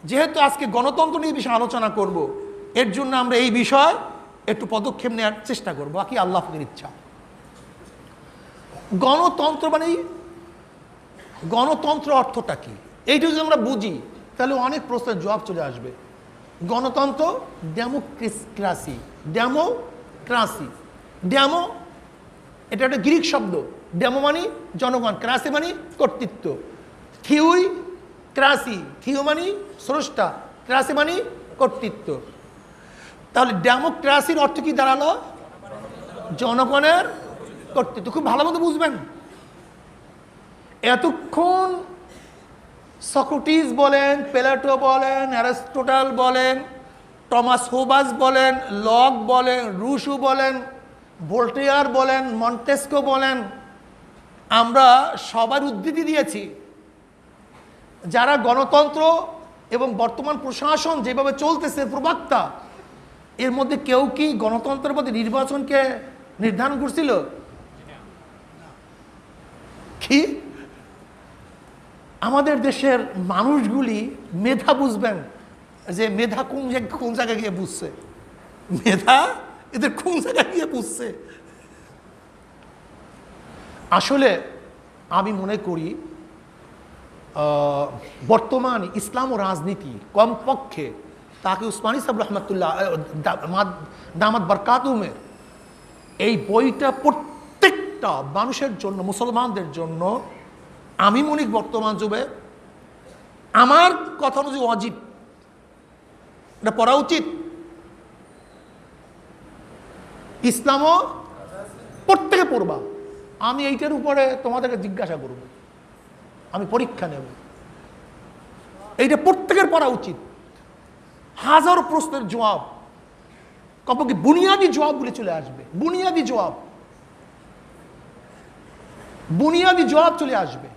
যেহেতু আজকে গণতন্ত্র নিয়ে বিষয়ে আলোচনা করব, এর জন্য আমরা এই বিষয় একটু পদক্ষেপ নেওয়ার চেষ্টা করব, বাকি আল্লাহ পাকের ইচ্ছা। গণতন্ত্র মানে গণতন্ত্র অর্থটা কি, এইটা যদি আমরা বুঝি তাহলে অনেক প্রশ্নের জবাব চলে আসবে। গণতন্ত্র ডেমোক্রেসি, ডেমোক্রাসি, ডেমো এটা একটা গ্রিক শব্দ। ডেমো মানে জনগণ, ক্রাসি মানে কর্তৃত্ব। থিউই ক্রাসি, থিউ মানে স্রষ্টা, ক্রাসি মানে কর্তৃত্ব। তাহলে ডেমোক্রাসির অর্থ কি দাঁড়ালো? জনগণের কর্তৃত্ব। খুব ভালো মতো বুঝবেন। এতক্ষণ সক্রেটিস বলেন, প্লেটো বলেন, অ্যারিস্টটল বলেন, টমাস হোবাস বলেন, লক বলেন, রুশো বলেন, ভোল্টেয়ার বলেন, মন্টেস্কো বলেন, আমরা সবার উদ্ধৃতি দিয়েছি। যারা গণতন্ত্র এবং বর্তমান প্রশাসন যেভাবে চলতেছে প্রবক্তা, এর মধ্যে কেউ কি গণতন্ত্রের মধ্যে নির্বাচনকে নির্ধারণ করছিল? কি আমাদের দেশের মানুষগুলি মেধা বুঝবেন যে মেধা কোন জায়গায় গিয়ে বুঝছে, মেধা এদের কোন জায়গায় গিয়ে বুঝছে। আসলে আমি মনে করি বর্তমান ইসলাম ও রাজনীতি কমপক্ষে তাকে উসমানী সাহেব রহমতুল্লাহ দামাত বরকাতুমের এই বইটা প্রত্যেকটা মানুষের জন্য, মুসলমানদের জন্য আমি মনে করি বর্তমান যুগে আমার কথা অনুযায়ী ওয়াজিব, এটা পড়া উচিত। ইসলামও প্রত্যেকে পড়বা। আমি এইটার উপরে তোমাদেরকে জিজ্ঞাসা করব, আমি পরীক্ষা নেব। এইটা প্রত্যেকের পড়া উচিত। হাজারো প্রশ্নের জবাব, কমপক্ষে বুনিয়াদি জবাবগুলি চলে আসবে। বুনিয়াদি জবাব চলে আসবে।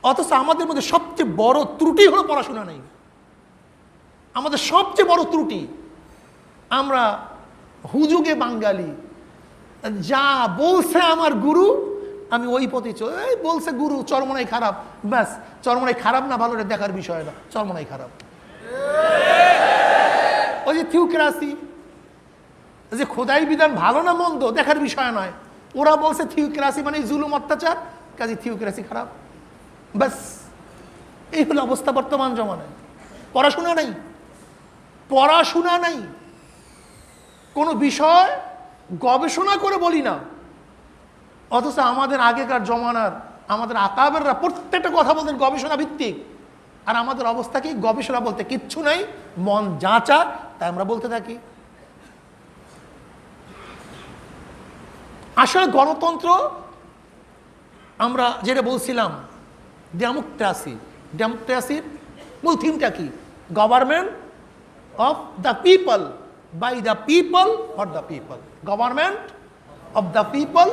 অথচ আমাদের মধ্যে সবচেয়ে বড় ত্রুটি হলো পড়াশোনা নেই। আমাদের সবচেয়ে বড় ত্রুটি, আমরা হুজুগে বাঙালি, যা বলছে আমার গুরু আমি ওই পথে বলছে গুরু চরমনাই খারাপ, ব্যাস চরমনাই খারাপ না ভালো এটা দেখার বিষয় না, চরমনাই খারাপ। ওই যে থিওক্রাসি, যে খোদাই বিধান ভালো না মন্দ দেখার বিষয় নয়, ওরা বলছে থিওক্রাসি মানে জুলুম অত্যাচার, কাজে থিওক্রাসি খারাপ, ব্যাস এই হলো অবস্থা বর্তমান জমানায়। পড়াশোনা নাই, কোনো বিষয় গবেষণা করে বলি না। অথচ আমাদের আগেকার জমানার আমাদের আকাবেররা প্রত্যেকটা কথা বলতেন গবেষণা ভিত্তিক, আর আমাদের অবস্থা কি? গবেষণা বলতে কিচ্ছু নাই, মন যা চা তাই আমরা বলতে থাকি। আসলে গণতন্ত্র আমরা যেটা বলছিলাম ডেমোক্রেসির মূল থিমটা কি? Government of the people, by the people, for the people. Government of the people,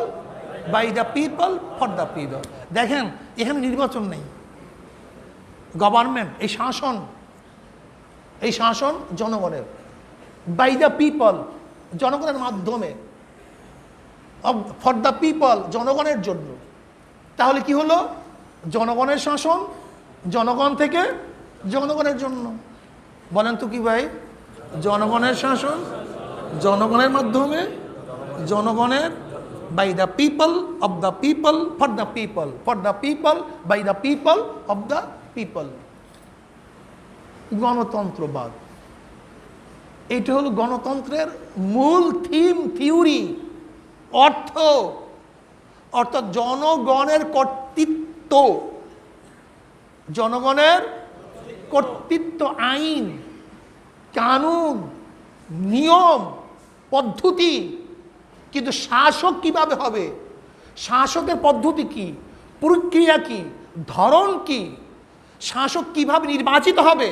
by the people, for the people. দেখেন এখানে নির্বাচন নেই। গভর্নমেন্ট এই শাসন জনগণের, বাই দ্য পিপল জনগণের মাধ্যমে, ফর দ্য পিপল জনগণের জন্য। তাহলে কি হলো? জনগণের শাসন, জনগণ থেকে জনগণের জন্য। বলেন তো কি ভাই? জনগণের শাসন জনগণের মাধ্যমে, জনগণের, by the people, of the people, for the people, for the people, by the people, of the people. গণতন্ত্রবাদ, এটা হলো গণতন্ত্রের মূল থিওরি, অর্থাৎ জনগণের কর্তৃত্ব, আইন কানুন নিয়ম পদ্ধতি। কিন্তু শাসক কিভাবে হবে, শাসকের পদ্ধতি কি, প্রক্রিয়া কি, ধরন কি, শাসক কিভাবে নির্বাচিত হবে,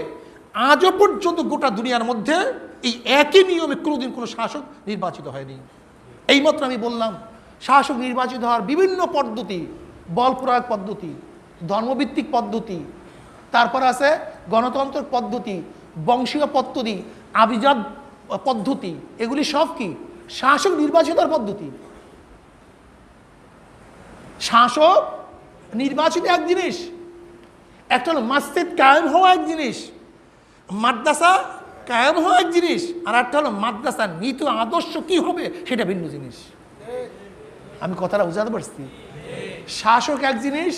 আজও পর্যন্ত গোটা দুনিয়ার মধ্যে এই একই নিয়মে কোনোদিন কোনো শাসক নির্বাচিত হয়নি। এইমাত্র আমি বললাম শাসক নির্বাচিত হওয়ার বিভিন্ন পদ্ধতি, বল প্রয়োগ পদ্ধতি, ধর্মভিত্তিক পদ্ধতি, তারপর আছে গণতন্ত্র পদ্ধতি, বংশীয় পদ্ধতি, আভিজাত পদ্ধতি। এগুলি সব কি? শাসক নির্বাচিত হওয়ার পদ্ধতি। শাসক নির্বাচিত এক জিনিস, একটা হলো মসজিদ কায়েম হওয়া এক জিনিস, মাদ্রাসা কায়েম হওয়া এক জিনিস, আর একটা হলো মাদ্রাসার নীতি আদর্শ কি হবে সেটা ভিন্ন জিনিস। আমি কথাটা বুঝাতে পারছি? শাসক এক জিনিস,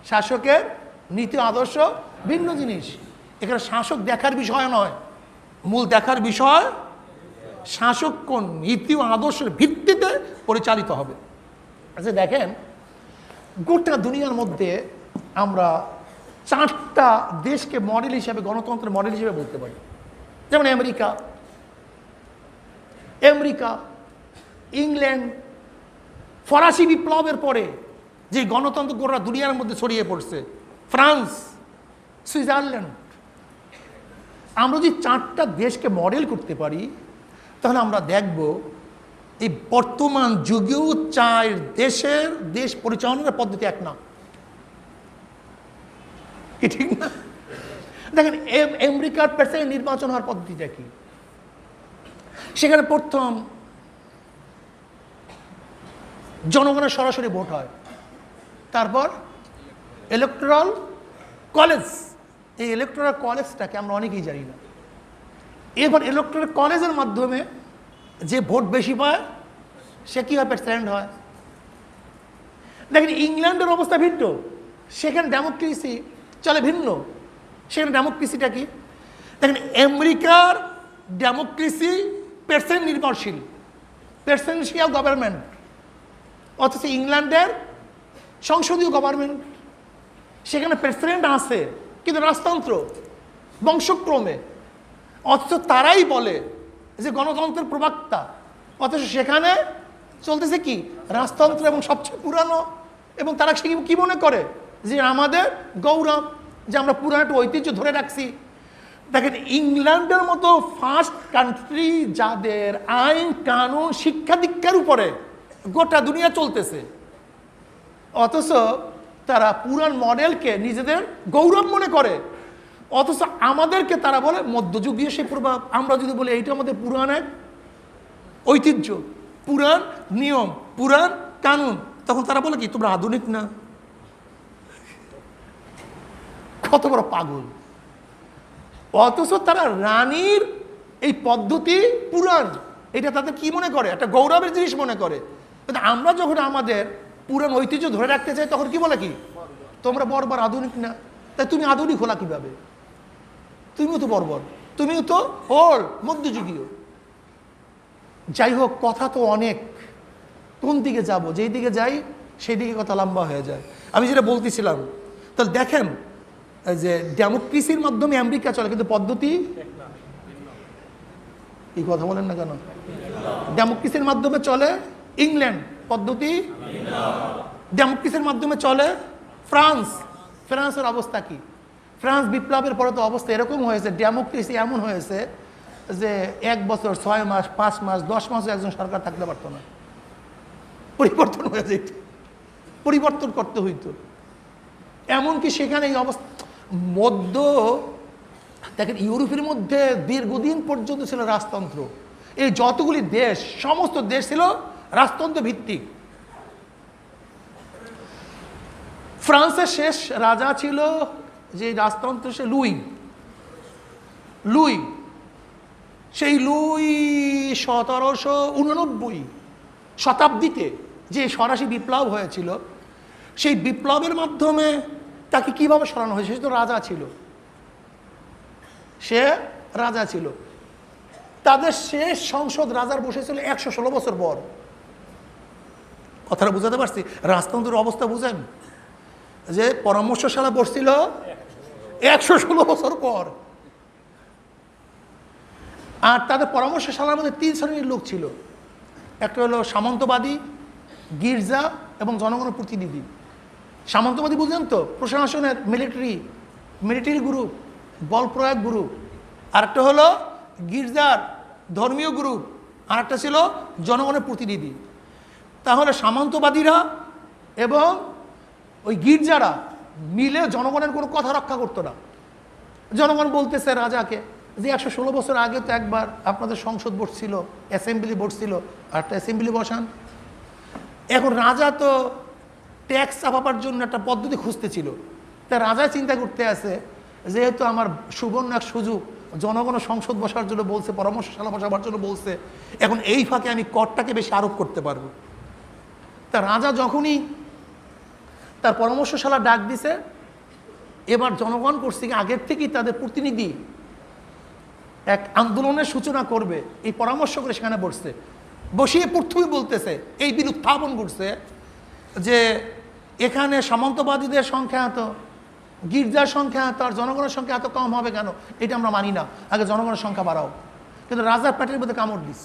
শাসকের নীতি আদর্শ ভিন্ন জিনিস। এখানে শাসক দেখার বিষয় নয়, মূল দেখার বিষয় শাসক কোন নীতি ও আদর্শের ভিত্তিতে পরিচালিত হবে। আচ্ছা দেখেন, গোটা দুনিয়ার মধ্যে আমরা 4টা দেশকে মডেল হিসেবে, গণতন্ত্রের মডেল হিসেবে বলতে পারি। যেমন আমেরিকা, ইংল্যান্ড, ফরাসি বিপ্লবের পরে যে গণতন্ত্র গোটা দুনিয়ার মধ্যে ছড়িয়ে পড়ছে, ফ্রান্স, সুইজারল্যান্ড। আমরা যদি 4টা দেশকে মডেল করতে পারি, তাহলে আমরা দেখব এই বর্তমান যুগেও 4 দেশের দেশ পরিচালনার পদ্ধতি এক না, কি ঠিক না? দেখেন আমেরিকার প্রেসিডেন্ট নির্বাচন হওয়ার পদ্ধতিটা কি? সেখানে প্রথম জনগণের সরাসরি ভোট হয়, তারপর ইলেকটোরাল কলেজ। এই ইলেকটোরাল কলেজটাকে আমরা অনেকেই জানি না। এবার ইলেকটোরাল কলেজের মাধ্যমে যে ভোট বেশি পায় সে কি হয়? প্রেসিডেন্ট হয়। দেখেন ইংল্যান্ডের অবস্থা ভিন্ন, সেখানে ডেমোক্রেসি চলে ভিন্ন। সেখানে ডেমোক্রেসিটা কি? দেখেন আমেরিকার ডেমোক্রেসি প্রেসিডেন্ট নির্ভরশীল, প্রেসিডেন্সিয়াল গভর্নমেন্ট, অথচ ইংল্যান্ডের সংসদীয় গভর্নমেন্ট। সেখানে প্রেসিডেন্ট আছে কিন্তু রাজতন্ত্র বংশক্রমে, অথচ তারাই বলে যে গণতন্ত্রের প্রবক্তা, অথচ সেখানে চলতেছে কি? রাজতন্ত্র, এবং সবচেয়ে পুরানো। এবং তারা সে কি মনে করে যে আমাদের গৌরব, যে আমরা পুরানো একটা ঐতিহ্য ধরে রাখছি। দেখেন ইংল্যান্ডের মতো ফার্স্ট কান্ট্রি, যাদের আইন কানুন শিক্ষা দীক্ষার উপরে গোটা দুনিয়া চলতেছে, অথচ তারা পুরান মডেলকে নিজেদের গৌরব মনে করে। অথচ আমাদেরকে তারা বলে মধ্যযুগীয় সেই প্রভাব। আমরা যদি বলি এইটা আমাদের পুরাণ এক ঐতিহ্য, পুরাণ নিয়ম, পুরাণ কানুন, তখন তারা বলে কি তোমরা আধুনিক না। কত বড় পাগল! অথচ তারা রানীর এই পদ্ধতি পুরাণ, এটা তাদের কি মনে করে? একটা গৌরবের জিনিস মনে করে। কিন্তু আমরা যখন আমাদের পুরাণ ঐতিহ্য ধরে রাখতে চাই, তখন কি বলে কি তোমরা বর্বর, আধুনিক না। তাই তুমি আধুনিক হলা কিভাবে? তুমিও তো বর্বর, তুমিও তো ওল্ড, মধ্যযুগীয়। যাই হোক, কথা তো অনেক, কোন দিকে যাব? যেই দিকে যাই সেই দিকে কথা লম্বা হয়ে যায়। আমি যেটা বলতেছিলাম, তাহলে দেখেন যে ডেমোক্রেসির মাধ্যমে আমেরিকা চলে, কিন্তু পদ্ধতি এই কথা বলেন না কেন? ডেমোক্রেসির মাধ্যমে চলে ইংল্যান্ড, পদ্ধতি ডেমোক্রেসির মাধ্যমে চলে ফ্রান্স। ফ্রান্সের অবস্থা কি? ফ্রান্স বিপ্লবের পরে তো অবস্থা এরকম হয়েছে, ডেমোক্রেসি এমন হয়েছে যে 1 বছর 6 মাস 5 মাস 10 মাসও একজন সরকার থাকতে পারতো না, পরিবর্তন হয়ে যেত, পরিবর্তন করতে হইতো। এমনকি সেখানে এই অবস্থা দেখেন ইউরোপের মধ্যে দীর্ঘদিন পর্যন্ত ছিল রাজতন্ত্র। এই যতগুলি দেশ, সমস্ত দেশ ছিল রাজতন্ত্র ভিত্তিক। ফ্রান্সের শেষ রাজা ছিল যে রাজতন্ত্র, সে লুই। সেই লুই 1789 শতাব্দীতে যে ফরাসি বিপ্লব হয়েছিল, সেই বিপ্লবের মাধ্যমে তাকে কিভাবে সরানো হয়েছে? সে তো রাজা ছিল, সে রাজা ছিল। তাদের শেষ সংসদ রাজার বসেছিল 116 বছর পর। কথাটা বুঝাতে পারছি? রাজতন্ত্রের অবস্থা বুঝেন যে পরামর্শশালা বসছিল 116 বছর পর। আর তাদের পরামর্শশালার মধ্যে 3 শ্রেণীর লোক ছিল। একটা হলো সামন্তবাদী, গির্জা এবং জনগণের প্রতিনিধি। সামন্তবাদী বুঝলেন তো? প্রশাসনের মিলিটারি গ্রুপ, বল প্রয়োগ গ্রুপ। আরেকটা হলো গির্জার ধর্মীয় গ্রুপ, আর একটা ছিল জনগণের প্রতিনিধি। তাহলে সামন্তবাদীরা এবং ওই গির্জারা মিলে জনগণের কোনো কথা রক্ষা করতো না। জনগণ বলতেছে রাজাকে যে 116 বছর আগে তো একবার আপনাদের সংসদ বসছিল, অ্যাসেম্বলি বসছিল, আর একটা অ্যাসেম্বলি বসান। এখন রাজা তো ট্যাক্স চাপাবার জন্য একটা পদ্ধতি খুঁজতেছিল। তা রাজা চিন্তা করতে আছে যেহেতু আমার সুবর্ণ এক সুযোগ, জনগণ সংসদ বসার জন্য বলছে, পরামর্শশালা বসাবার জন্য বলছে, এখন এই ফাঁকে আমি করটাকে বেশি আরোপ করতে পারবো। তা রাজা যখনই তার পরামর্শশালা ডাক দিছে, এবার জনগণ করছে কি আগের থেকেই তাদের প্রতিনিধি এক আন্দোলনের সূচনা করবে, এই পরামর্শ করে সেখানে বসছে। বসিয়ে প্রথমেই বলতেছে, এই বিল উত্থাপন করছে যে এখানে সামন্তবাদীদের সংখ্যা এত, গির্জার সংখ্যা এত, আর জনগণের সংখ্যা এত কম হবে কেন? এটা আমরা মানি না, আগে জনগণের সংখ্যা বাড়াও। কিন্তু রাজার পেটের মধ্যে কামড় দিস,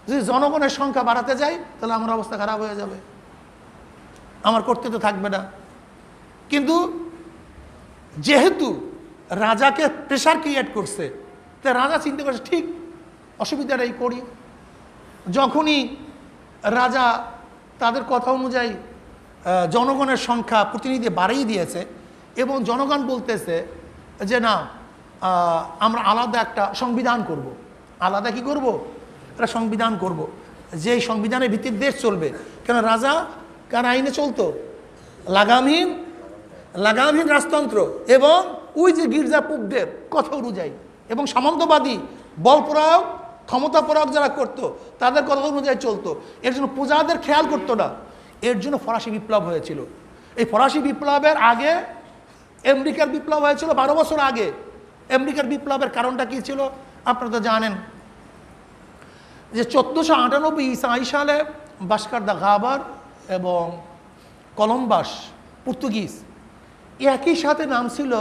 যদি জনগণের সংখ্যা বাড়াতে যাই তাহলে আমার অবস্থা খারাপ হয়ে যাবে, আমার করতে তো থাকবে না। কিন্তু যেহেতু রাজাকে প্রেশার ক্রিয়েট করছে, তাই রাজা চিন্তা করছে ঠিক অসুবিধাটাই করি। যখনই রাজা তাদের কথা অনুযায়ী জনগণের সংখ্যা প্রতিনিধি বাড়িয়ে দিয়েছে এবং জনগণ বলতেছে যে না, আমরা আলাদা একটা সংবিধান করব। আলাদা কি করব? একটা সংবিধান করব, যেই সংবিধানের ভিত্তিতে দেশ চলবে। কেন রাজা কার আইনে চলতো? লাগামহীন রাজতন্ত্র এবং ওই যে গির্জাপুকদের কথা অনুযায়ী এবং সামন্তবাদী বল প্রয়োগ, ক্ষমতা প্রয়োগ যারা করতো তাদের কথা অনুযায়ী চলতো। এর জন্য প্রজাদের খেয়াল করতো না। এর জন্য ফরাসি বিপ্লব হয়েছিল। এই ফরাসি বিপ্লবের আগে আমেরিকার বিপ্লব হয়েছিল 12 বছর আগে। আমেরিকার বিপ্লবের কারণটা কি ছিল আপনারা তো জানেন, যে 1498 ঈসাই সালে ভাস্কো দা গামার এবং কলম্বাস পর্তুগিজ একই সাথে নামছিল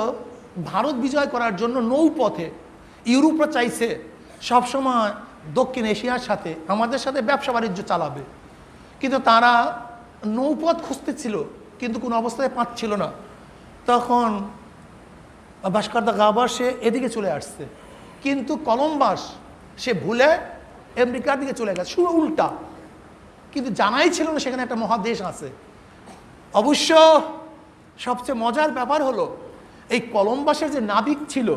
ভারত বিজয় করার জন্য নৌপথে। ইউরোপরা চাইছে সবসময় দক্ষিণ এশিয়ার সাথে আমাদের সাথে ব্যবসা বাণিজ্য চালাবে, কিন্তু তারা নৌপথ খুঁজতেছিল কিন্তু কোনো অবস্থায় পাচ্ছিল না। তখন ভাস্কো দা গামা সে এদিকে চলে আসছে, কিন্তু কলম্বাস সে ভুলে আমেরিকার দিকে চলে গেছে, শুরু উল্টা। কিন্তু জানাই ছিল না সেখানে একটা মহাদেশ আছে। অবশ্য সবচেয়ে মজার ব্যাপার হলো এই কলম্বাসের যে নাবিক ছিল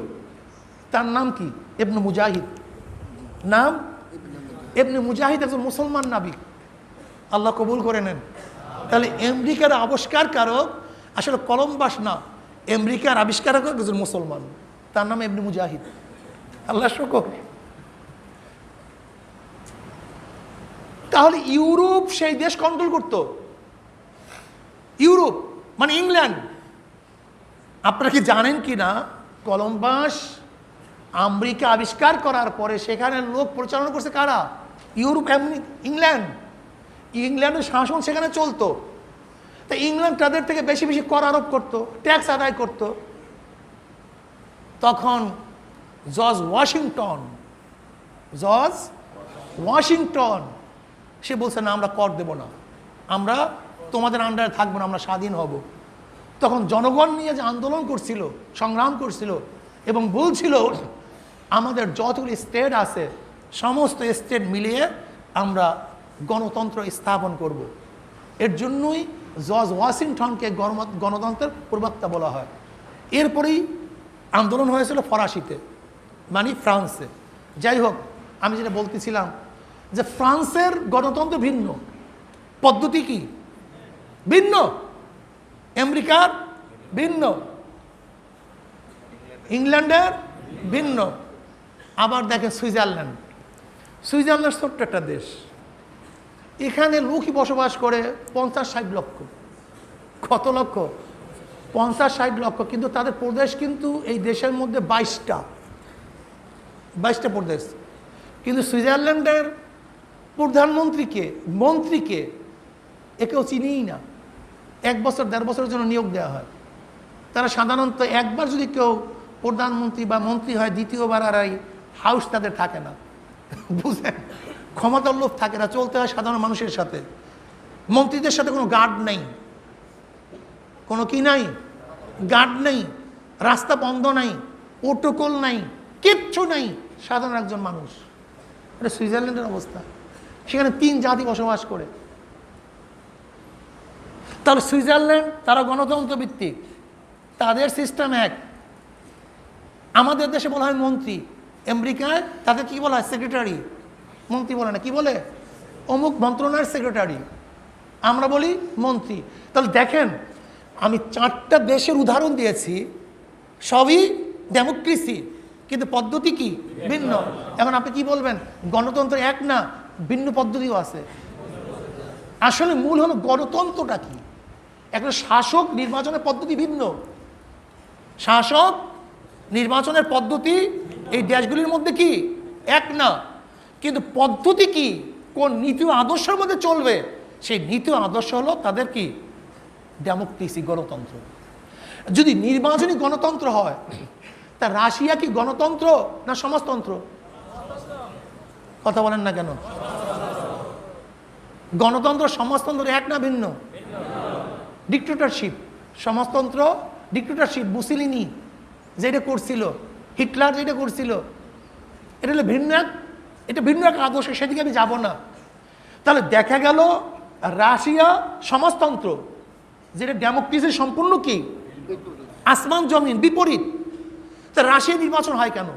তার নাম কি? ইবনে মুজাহিদ। নাম ইবনে মুজাহিদ, একজন মুসলমান নাবিক। আল্লাহ কবুল করে নেন। তাহলে আমেরিকার আবিষ্কারকারক আসলে কলম্বাস না, আমেরিকার আবিষ্কারক একজন মুসলমান, তার নাম ইবনে মুজাহিদ। আল্লাহ শুকর। তাহলে ইউরোপ সেই দেশ কন্ট্রোল করত। ইউরোপ মানে ইংল্যান্ড। আপনারা কি জানেন কি না, কলম্বাস আমেরিকা আবিষ্কার করার পরে সেখানে লোক পরিচালনা করছে কারা? Europe, England. ইংল্যান্ডের শাসন সেখানে চলতো। তা ইংল্যান্ড তাদের থেকে বেশি বেশি কর আরোপ করতো, ট্যাক্স আদায় করত। তখন জর্জ ওয়াশিংটন সে বলছে না, আমরা কর দেব না, আমরা তোমাদের আন্ডারে থাকবো না, আমরা স্বাধীন হব। তখন জনগণ নিয়ে যে আন্দোলন করছিল, সংগ্রাম করছিল এবং বলছিল আমাদের যতগুলি স্টেট আছে সমস্ত স্টেট মিলিয়ে আমরা গণতন্ত্র স্থাপন করব। এর জন্যই জর্জ ওয়াশিংটনকে গণতন্ত্রের প্রবক্তা বলা হয়। এরপরেই আন্দোলন হয়েছিল ফরাসিতে, মানে ফ্রান্সে। যাই হোক, আমি যেটা বলতেছিলাম যে ফ্রান্সের গণতন্ত্র ভিন্ন, পদ্ধতি কি ভিন্ন, আমেরিকার ভিন্ন, ইংল্যান্ডের ভিন্ন। আবার দেখেন সুইজারল্যান্ড ছোট্ট একটা দেশ, এখানে লোকই বসবাস করে 50-60 লক্ষ। কত লক্ষ? 50-60 লক্ষ। কিন্তু তাদের প্রদেশ কিন্তু এই দেশের মধ্যে 22টা প্রদেশ। কিন্তু সুইজারল্যান্ডের প্রধানমন্ত্রীকে, মন্ত্রীকে একেও চিনিই না। 1 বছর 1.5 বছরের জন্য নিয়োগ দেওয়া হয়। তারা সাধারণত একবার যদি কেউ প্রধানমন্ত্রী বা মন্ত্রী হয়, দ্বিতীয়বার আর এই হাউস তাদের থাকে না। বুঝলেন? ক্ষমতার লোভ থাকে না, চলতে হয় সাধারণ মানুষের সাথে। মন্ত্রীদের সাথে কোনো গার্ড নেই, কোনো কি নাই, গার্ড নেই, রাস্তা বন্ধ নাই, প্রোটোকল নাই, কিচ্ছু নাই, সাধারণ একজন মানুষ। এটা সুইজারল্যান্ডের অবস্থা। সেখানে 3 জাতি বসবাস করে। তাহলে সুইজারল্যান্ড তারা গণতন্ত্র ভিত্তিক, তাদের সিস্টেম এক। আমাদের দেশে বলা হয় মন্ত্রী, আমেরিকায় তাদের কি বলা হয়? সেক্রেটারি। মন্ত্রী বলে না, কি বলে? অমুক মন্ত্রণালয়ের সেক্রেটারি। আমরা বলি মন্ত্রী। তাহলে দেখেন, আমি 4টা দেশের উদাহরণ দিয়েছি, সবই ডেমোক্রেসি, কিন্তু পদ্ধতি কি ভিন্ন। এখন আপনি কি বলবেন গণতন্ত্র এক না, ভিন্ন পদ্ধতিও আছে? আসলে মূল হলো গণতন্ত্রটা কি। একটা শাসক নির্বাচনের পদ্ধতি ভিন্ন, শাসক নির্বাচনের পদ্ধতি এই দেশগুলির মধ্যে কি এক না, কিন্তু পদ্ধতি কি, কোন নীতি ও আদর্শের মধ্যে চলবে, সেই নীতি ও আদর্শ হলো তাদের কি ডেমোক্রেসি, গণতন্ত্র। যদি নির্বাচনী গণতন্ত্র হয়, তা রাশিয়া কি গণতন্ত্র না সমাজতন্ত্র? কথা বলেন না কেন? গণতন্ত্র সমাজতন্ত্র এক না ভিন্ন? ডিক্টেটরশিপ, সমাজতন্ত্র ডিক্টেটরশিপ, মুসলিনি যেটা করছিল, হিটলার যেটা করছিল, এটা হলো ভিন্ন এক, এটা ভিন্ন এক আদর্শ, সেদিকে আমি যাব না। তাহলে দেখা গেল রাশিয়া সমাজতন্ত্র, যেটা ডেমোক্রেসি সম্পূর্ণ কি আসমান জমিন বিপরীত। তা রাশিয়া নির্বাচন হয় কেন?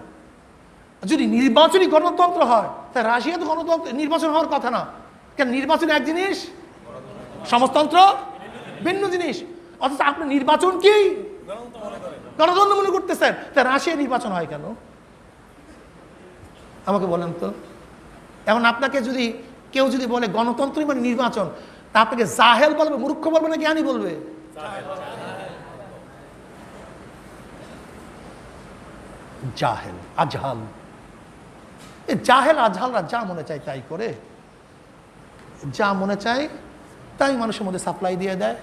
যদি নির্বাচনী গণতন্ত্র হয়, তা রাশিয়া তো গণতন্ত্র নির্বাচন হওয়ার কথা না কেন? নির্বাচন এক জিনিস, সমাজতন্ত্র ভিন্ন জিনিস। অথচ আপনি নির্বাচন কি গণতন্ত্র মনে করতেছেন, তা রাশিয়া নির্বাচন হয় কেন আমাকে বলেন তো। এখন আপনাকে যদি কেউ যদি বলে গণতন্ত্রই মানে নির্বাচন, তা আপনাকে জাহেল বলবে, মূর্খ বলবে না জ্ঞানী বলবে? জাহেল আজহাল, জাহেল আজহালরা যা মনে চায় তাই করে, যা মনে চায় তাই মানুষের মধ্যে সাপ্লাই দিয়ে দেয়।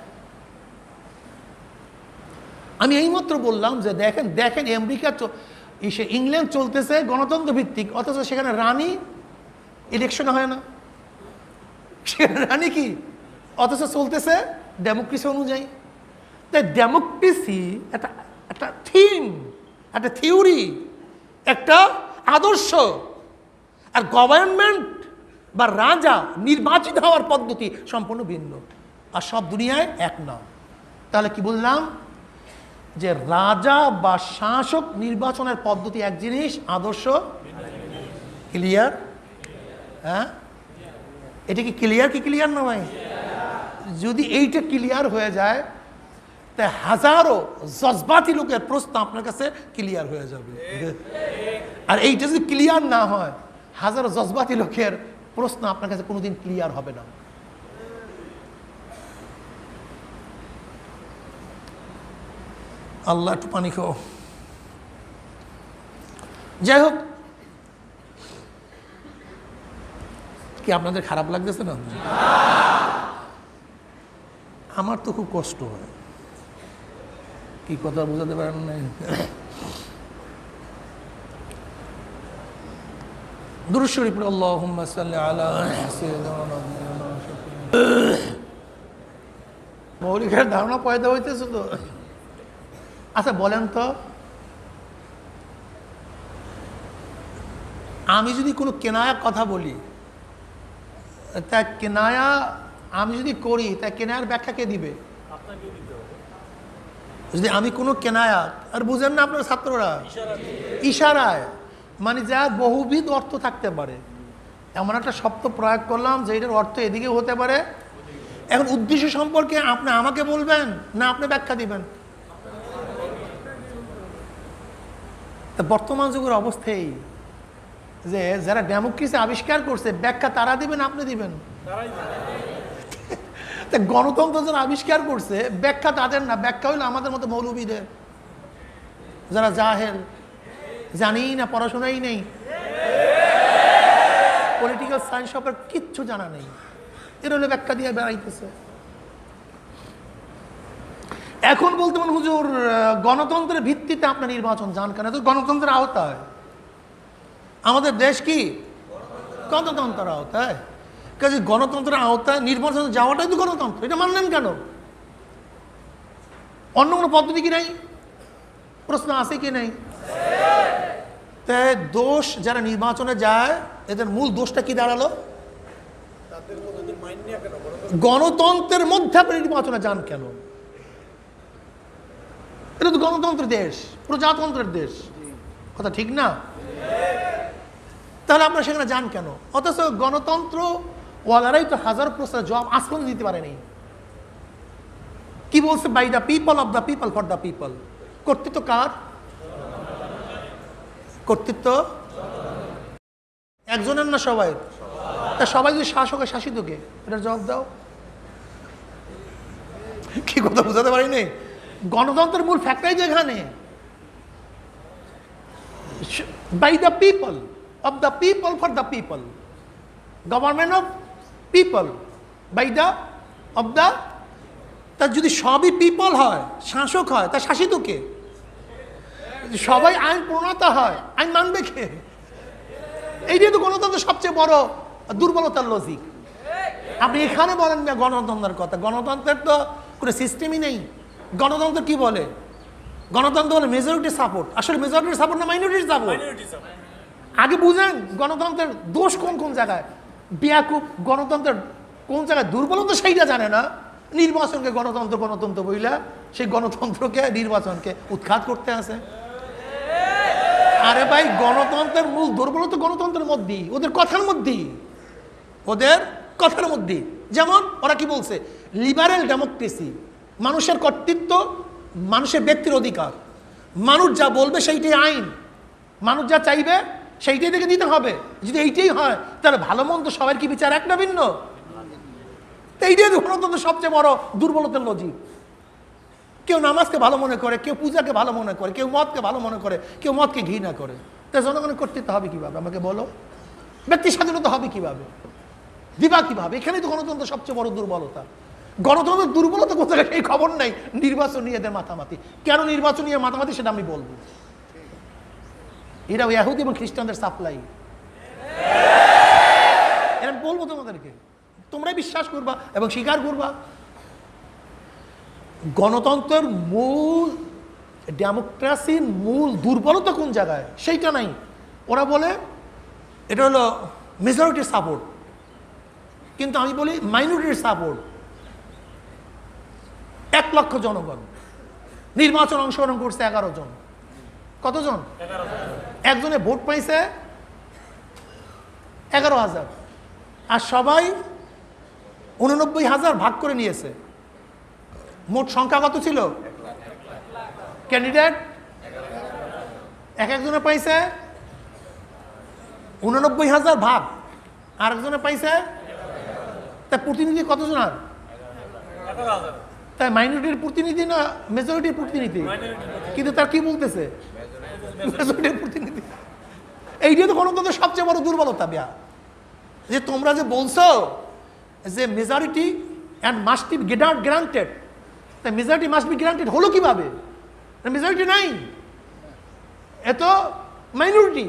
আমি এইমাত্র বললাম যে দেখেন দেখেন আমেরিকা ইংল্যান্ড চলতেছে গণতন্ত্র ভিত্তিক, অথচ সেখানে রানী ইলেকশন হয় না, সেখানে রানী কি, অথচ চলতেছে ডেমোক্রেসি অনুযায়ী। তাই ডেমোক্রেসি একটা একটা থিম, একটা থিওরি, একটা আদর্শ, আর গভর্নমেন্ট বা রাজা নির্বাচিত হওয়ার পদ্ধতি সম্পূর্ণ ভিন্ন, আর সব দুনিয়ায় এক না। তাহলে কি বললাম যে রাজা বা শাসক নির্বাচনের পদ্ধতি এক জিনিস, আদর্শ ক্লিয়ার? হ্যাঁ, এটা কি ক্লিয়ার? কি ক্লিয়ার না ভাই? যদি এইটা ক্লিয়ার হয়ে যায়, তাই হাজারো জজবাতি লোকের প্রশ্ন আপনার কাছে ক্লিয়ার হয়ে যাবে। আর এইটা যদি ক্লিয়ার না হয়, হাজারো জজবাতি লোকের প্রশ্ন আপনার কাছে কোনোদিন ক্লিয়ার হবে না। আল্লাহ একটু পানি খাও। যাই হোক, কি আপনাদের খারাপ লাগতেছে না? আমার তো খুব কষ্ট হয়, কি কথা বোঝাতে পারেন না। দুরূদ শরীফ আল্লাহুম্মা সাল্লি আলা সাইয়্যিদিনা মৌলিকের ধারণা পয়দা হইতেছে তো। আচ্ছা বলেন তো, আমি যদি কোনো কেনায়া কথা বলি, তা কেনায়া আমি যদি করি, তা কেনায়ার ব্যাখ্যা কে দিবে? যদি আমি কোনো কেনায়া, আর বুঝেন না আপনার ছাত্ররা, ইশারায়, মানে যার বহুবিধ অর্থ থাকতে পারে, এমন একটা শব্দ প্রয়োগ করলাম যে এটার অর্থ এদিকে হতে পারে। এখন উদ্দেশ্য সম্পর্কে আপনি আমাকে বলবেন না আপনি ব্যাখ্যা দিবেন? বর্তমান যুগের অবস্থায় যে যারা ডেমোক্রেসি আবিষ্কার করছে, ব্যাখ্যা তারা দিবেন আপনি দিবেন? গণতন্ত্র যারা আবিষ্কার করছে, ব্যাখ্যা তাদের না, ব্যাখ্যা হইলো আমাদের মতো মৌলবীদের, যারা জাহেল, জানেই না, পড়াশোনাই নেই, পলিটিক্যাল সায়েন্স সম্পর্কে কিচ্ছু জানা নেই, এর হলে ব্যাখ্যা দিয়ে বেড়াইতেছে। এখন বলতে পারেন হুজুর গণতন্ত্রের ভিত্তিতে আপনার নির্বাচন যান কেন? তো গণতন্ত্রের আওতায় আমাদের দেশ কি গণতন্ত্রের আওতায়, কাজে গণতন্ত্রের আওতায় নির্বাচন যাওয়াটাই তো গণতন্ত্র, এটা মানলেন কেন? অন্য কোনো পদ্ধতি কি নাই? প্রশ্ন আছে কি নাই? তাই দোষ যারা নির্বাচনে যায়, এদের মূল দোষটা কি দাঁড়ালো? গণতন্ত্রের মধ্যে আপনি নির্বাচনে যান কেন? এটা তো গণতন্ত্রের দেশ, প্রজাতন্ত্রের দেশ, কথা ঠিক না? তাহলে আপনারা সেখানে যান কেন? অথচ গণতন্ত্র ওয়ালারাই তো হাজার প্রশ্নের জবাব আজ পর্যন্ত দিতে পারেনি। কি বলছে? By the people, of the people, for the people. কর্তৃত্ব কার? কর্তৃত্ব একজনের না সবাই? তা সবাই যদি শাসকের শাসিত কে? এটার জবাব দাও। কি কথা বুঝাতে পারিনি? গণতন্ত্রের মূল ফ্যাক্টরি যেখানে by the people, of the people, for the people, government of people, by the, of the. তার যদি সবই পিপল হয়, শাসক হয়, তার শাসিত কে? সবাই আইন প্রণেতা হয়, আইন মানবে কে? এইটাই তো গণতন্ত্রের সবচেয়ে বড় দুর্বলতার লজিক। আপনি এখানে বলেন না গণতন্ত্রের কথা, গণতন্ত্রের তো কোনো সিস্টেমই নেই। গণতন্ত্র কি বলে? গণতন্ত্র বলে মেজরিটি সাপোর্ট। আসলে মেজরিটির সাপোর্ট না মাইনরিটির সাপোর্ট? আগে বুঝেন গণতন্ত্রের দোষ কোন কোন জায়গায়। বিয়াকুব গণতন্ত্রের কোন জায়গায় দুর্বলতা সেইটা জানে না। নির্বাচনকে গণতন্ত্র গণতন্ত্র বইলা সেই গণতন্ত্রকে নির্বাচনকে উৎখাত করতে আছে। আরে ভাই, গণতন্ত্রের মূল দুর্বলতা গণতন্ত্রের মধ্যেই, ওদের কথার মধ্যেই, ওদের কথার মধ্যেই। যেমন ওরা কি বলছে, লিবারেল ডেমোক্রেসি, মানুষের কর্তৃত্ব, মানুষের ব্যক্তির অধিকার, মানুষ যা বলবে সেইটাই আইন, মানুষ যা চাইবে সেইটাই দেখে দিতে হবে। যদি এইটাই হয় তাহলে ভালো মন্দ সবার কি বিচার এক না ভিন্ন? এইটাই গণতন্ত্রের সবচেয়ে বড় দুর্বলতার লজিক। কেউ নামাজকে ভালো মনে করে, কেউ পূজাকে ভালো মনে করে, কেউ মদকে ভালো মনে করে, কেউ মদকে ঘৃণা করে। তা জনগণের কর্তৃত্ব হবে কিভাবে? আমাকে বলো। ব্যক্তি স্বাধীনতা হবে কিভাবে? দিবা কিভাবে? এখানেই তো গণতন্ত্রের সবচেয়ে বড় দুর্বলতা। গণতন্ত্রের দুর্বলতা কোথায় সেই খবর নাই। নির্বাচন নিয়ে এদের মাতামাতি। কেন নির্বাচন নিয়ে মাতামাতি সেটা আমি বলবো। এটা ইহুদি এবং খ্রিস্টানদের সাপ্লাই। এটা বলবো তোমাদেরকে, তোমরাই বিশ্বাস করবা এবং স্বীকার করবা। গণতন্ত্রের মূল, ডেমোক্রেসির মূল দুর্বলতা কোন জায়গায় সেইটা নাই। ওরা বলে এটা হলো মেজরিটির সাপোর্ট, কিন্তু আমি বলি মাইনরিটির সাপোর্ট। 1 লক্ষ জনগণ নির্বাচন অংশগ্রহণ করছে 11 জন। কতজন? একজনে ভোট পাইছে 11,000, আর সবাই 89,000 ভাগ করে নিয়েছে। মোট সংখ্যা কত ছিল? ক্যান্ডিডেট এক একজনে পাইছে 89,000 ভাগ, আর একজনে পাইছে। তা প্রতিনিধি কতজন? আর তাই মাইনরিটির প্রতিনিধি না মেজরিটির প্রতিনিধি? কিন্তু তার কি বলতেছে? মেজরিটির প্রতিনিধি। এইটাই তো গণতন্ত্রের সবচেয়ে বড় দুর্বলতা। বিয়া যে তোমরা যে বলছো যে majority and must be granted, তা মেজরিটি মাস্ট বি গ্রান্টেড হলো কিভাবে? মেজরিটি নাই, এত মাইনরিটি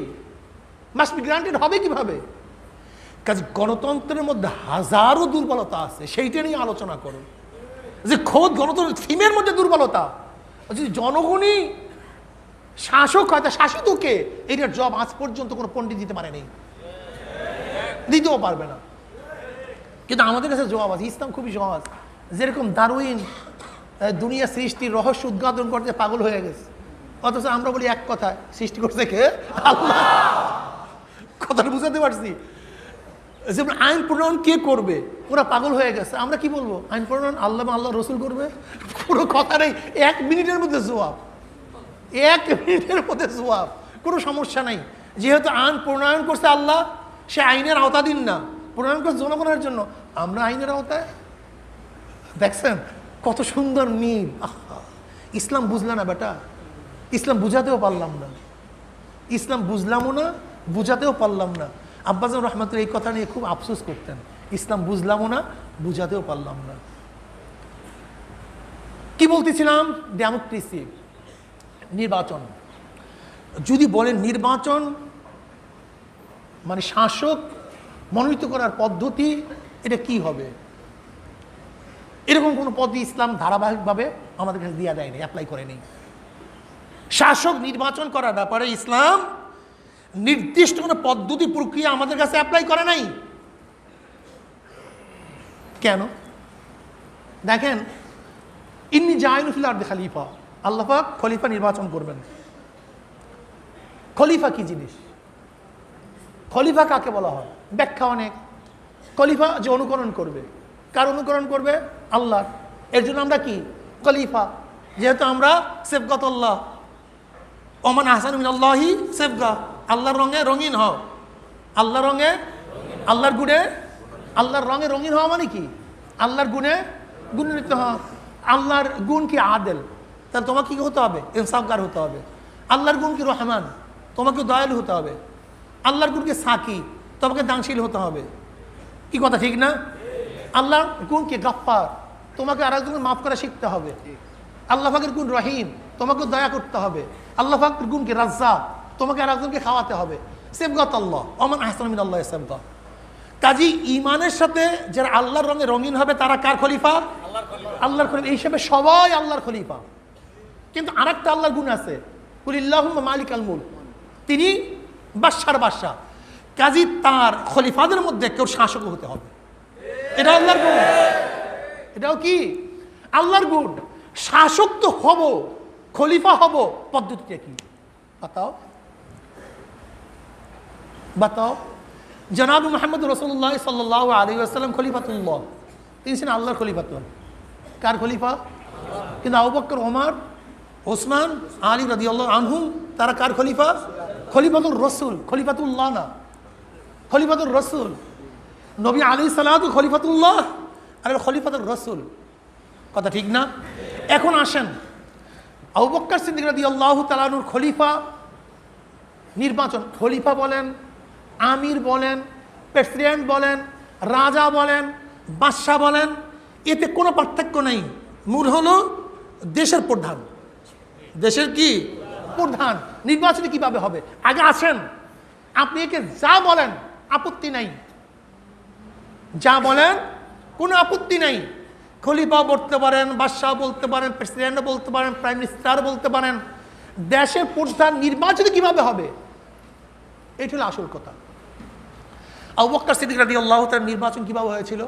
মাস্ট বি গ্রান্টেড হবে কিভাবে? কাজে গণতন্ত্রের মধ্যে হাজারো দুর্বলতা আছে, সেইটা নিয়ে আলোচনা করো। যে খোদ গণতন্ত্রের থিমের মধ্যে দুর্বলতা। যদি জনগণই শাসক হয় তা শাসিত কে? এইটার জবাব আজ পর্যন্ত কোনো পণ্ডিত দিতে পারেনি, দিতেও পারবে না। কিন্তু আমাদের কাছে জবাব আছে। ইসলাম খুবই সহজ। যেরকম দারউইন দুনিয়া সৃষ্টির রহস্য উদ্ঘাটন করতে পাগল হয়ে গেছে, অথচ আমরা বলি এক কথায় সৃষ্টি করছে কে? আল্লাহ। কথাটা বুঝাতে পারছি? যেমন আইন প্রণয়ন কে করবে, ওরা পাগল হয়ে গেছে। আমরা কি বলবো? আইন প্রণয়ন আল্লাহ আল্লাহ রসুল করবে। কোনো কথা নেই, 1 মিনিটের মধ্যে জবাব, 1 মিনিটের মধ্যে জবাব, কোনো সমস্যা নাই। যেহেতু আইন প্রণয়ন করছে আল্লাহ, সে আইনের আওতাধীন না, প্রণয়ন করছে জনগণের জন্য, আমরা আইনের আওতায়। দেখছেন কত সুন্দর মিল। ইসলাম বুঝলে না বেটা, ইসলাম বুঝাতেও পারলাম না, ইসলাম বুঝলামও না, বুঝাতেও পারলাম না। আব্বাজান রহমতুল্লাহ এই কথা নিয়ে খুব আফসোস করতেন, ইসলাম বুঝলামও না, বুঝাতেও পারলাম না। কি বলতেছিলাম? ডেমোক্রেসি, নির্বাচন। যদি বলেন নির্বাচন মানে শাসক মনোনীত করার পদ্ধতি, এটা কি হবে? এরকম কোনো পদ্ধতি ইসলাম ধারাবাহিকভাবে আমাদের কাছে দেওয়া দেয়নি, অ্যাপ্লাই করেনি। শাসক নির্বাচন করার ব্যাপারে ইসলাম নির্দিষ্ট কোনো পদ্ধতি প্রক্রিয়া আমাদের কাছে অ্যাপ্লাই করে নাই। কেন? দেখেন, ইন্নী জাইলু ফিল আরদি খলিফা, আল্লাহ পাক খলিফা নির্বাচন করবেন। খলিফা কি জিনিস? খলিফা কাকে বলা হয়? ব্যাখ্যা অনেক। খলিফা যে অনুকরণ করবে, কার অনুকরণ করবে? আল্লাহ। এর জন্য আমরা কি? খলিফা। যেহেতু আমরা সেবগতুল্লাহ, ওমান আহসানু মিনাল্লাহি সিবগা, আল্লাহর রঙে রঙিন হও। আল্লাহর রঙে, আল্লাহর গুণে, আল্লাহর রঙে রঙিন হওয়া মানে কি? আল্লাহর গুণে গুণান্বিত হওয়া। আল্লাহর গুণ কি আদেল, তাহলে তোমাকে কি হতে হবে? ইনসাফগার হতে হবে। আল্লাহর গুণ কি রহমান, তোমাকে দয়ালু হতে হবে। আল্লাহর গুণ কি সাকি, তোমাকে দানশীল হতে হবে। কি কথা ঠিক না? আল্লাহর গুণ কি গাফফার, তোমাকে আরেকজনকে মাফ করা শিখতে হবে। আল্লাহ পাকের গুণ রহিম, তোমাকে দয়া করতে হবে। আল্লাহ পাকের গুণ কি রাজ্জাক, তোমাকে আরেকজনকে খাওয়াতে হবে। সিবগাত আল্লাহ, ওমান আহসানু মিনাল্লাহি সিবগা। কাজী ইমানের সাথে যারা আল্লাহর রঙে রঙিন হবে তারা কার খলিফা? আল্লাহর খলিফা। এই হিসেবে সবাই আল্লাহর খলিফা। কিন্তু আরেকটা আল্লাহর গুণ আছে, কুলিল্লাহুম্মা মালিকাল মুলক, তিনি বাদশার বাদশা। কাজী তার খলিফাদের মধ্যে কেউ শাসক হতে হবে। এটা আল্লাহর গুণ। এটাও কি আল্লাহর গুণ। শাসক তো হব, খলিফা হব, পদ্ধতিটা কি বাতাও? বাতাও। জনাব মুহাম্মদ রাসূলুল্লাহ সাল্লাল্লাহু আলাইহি ওয়াসাল্লাম খলিফাতুল্লাহ, তিনি ছিলেন আল্লাহর খলিফাতুন। কার খলিফা? কিন্তু আবু বকর, ওমর, ওসমান, আলী রাদিয়াল্লাহু আনহুম তারা কার খলিফা? খলিফাতুর রাসূল, খলিফাতুল্লাহ না, খলিফাতুর রাসূল। নবী আলাইহিস সালাতু খলিফাতুল্লাহ আর খলিফাতুর রাসূল। কথা ঠিক না? এখন আসেন, আবু বকর সিদ্দিক রাদিয়াল্লাহু তাআলা আনহুর খলিফা নির্বাচন, খলিফা বলেন, আমির বলেন, প্রেসিডেন্ট বলেন, রাজা বলেন, বাদশাহ বলেন, এতে কোনো পার্থক্য নেই। মূল হলো দেশের প্রধান। দেশের কি প্রধান? নির্বাচনে কিভাবে হবে? আগে আসেন, আপনি একে যা বলেন আপত্তি নাই, যা বলেন কোনো আপত্তি নাই। খলিফা বলতে পারেন, বাদশাহ বলতে পারেন, প্রেসিডেন্ট বলতে পারেন, প্রাইম মিনিস্টার বলতে পারেন। দেশের প্রধান নির্বাচনে কিভাবে হবে, এটা হলো আসল কথা। আবু বকর সিদ্দিক রাদিয়াল্লাহু তাআলা নির্বাচন কিভাবে হয়েছিল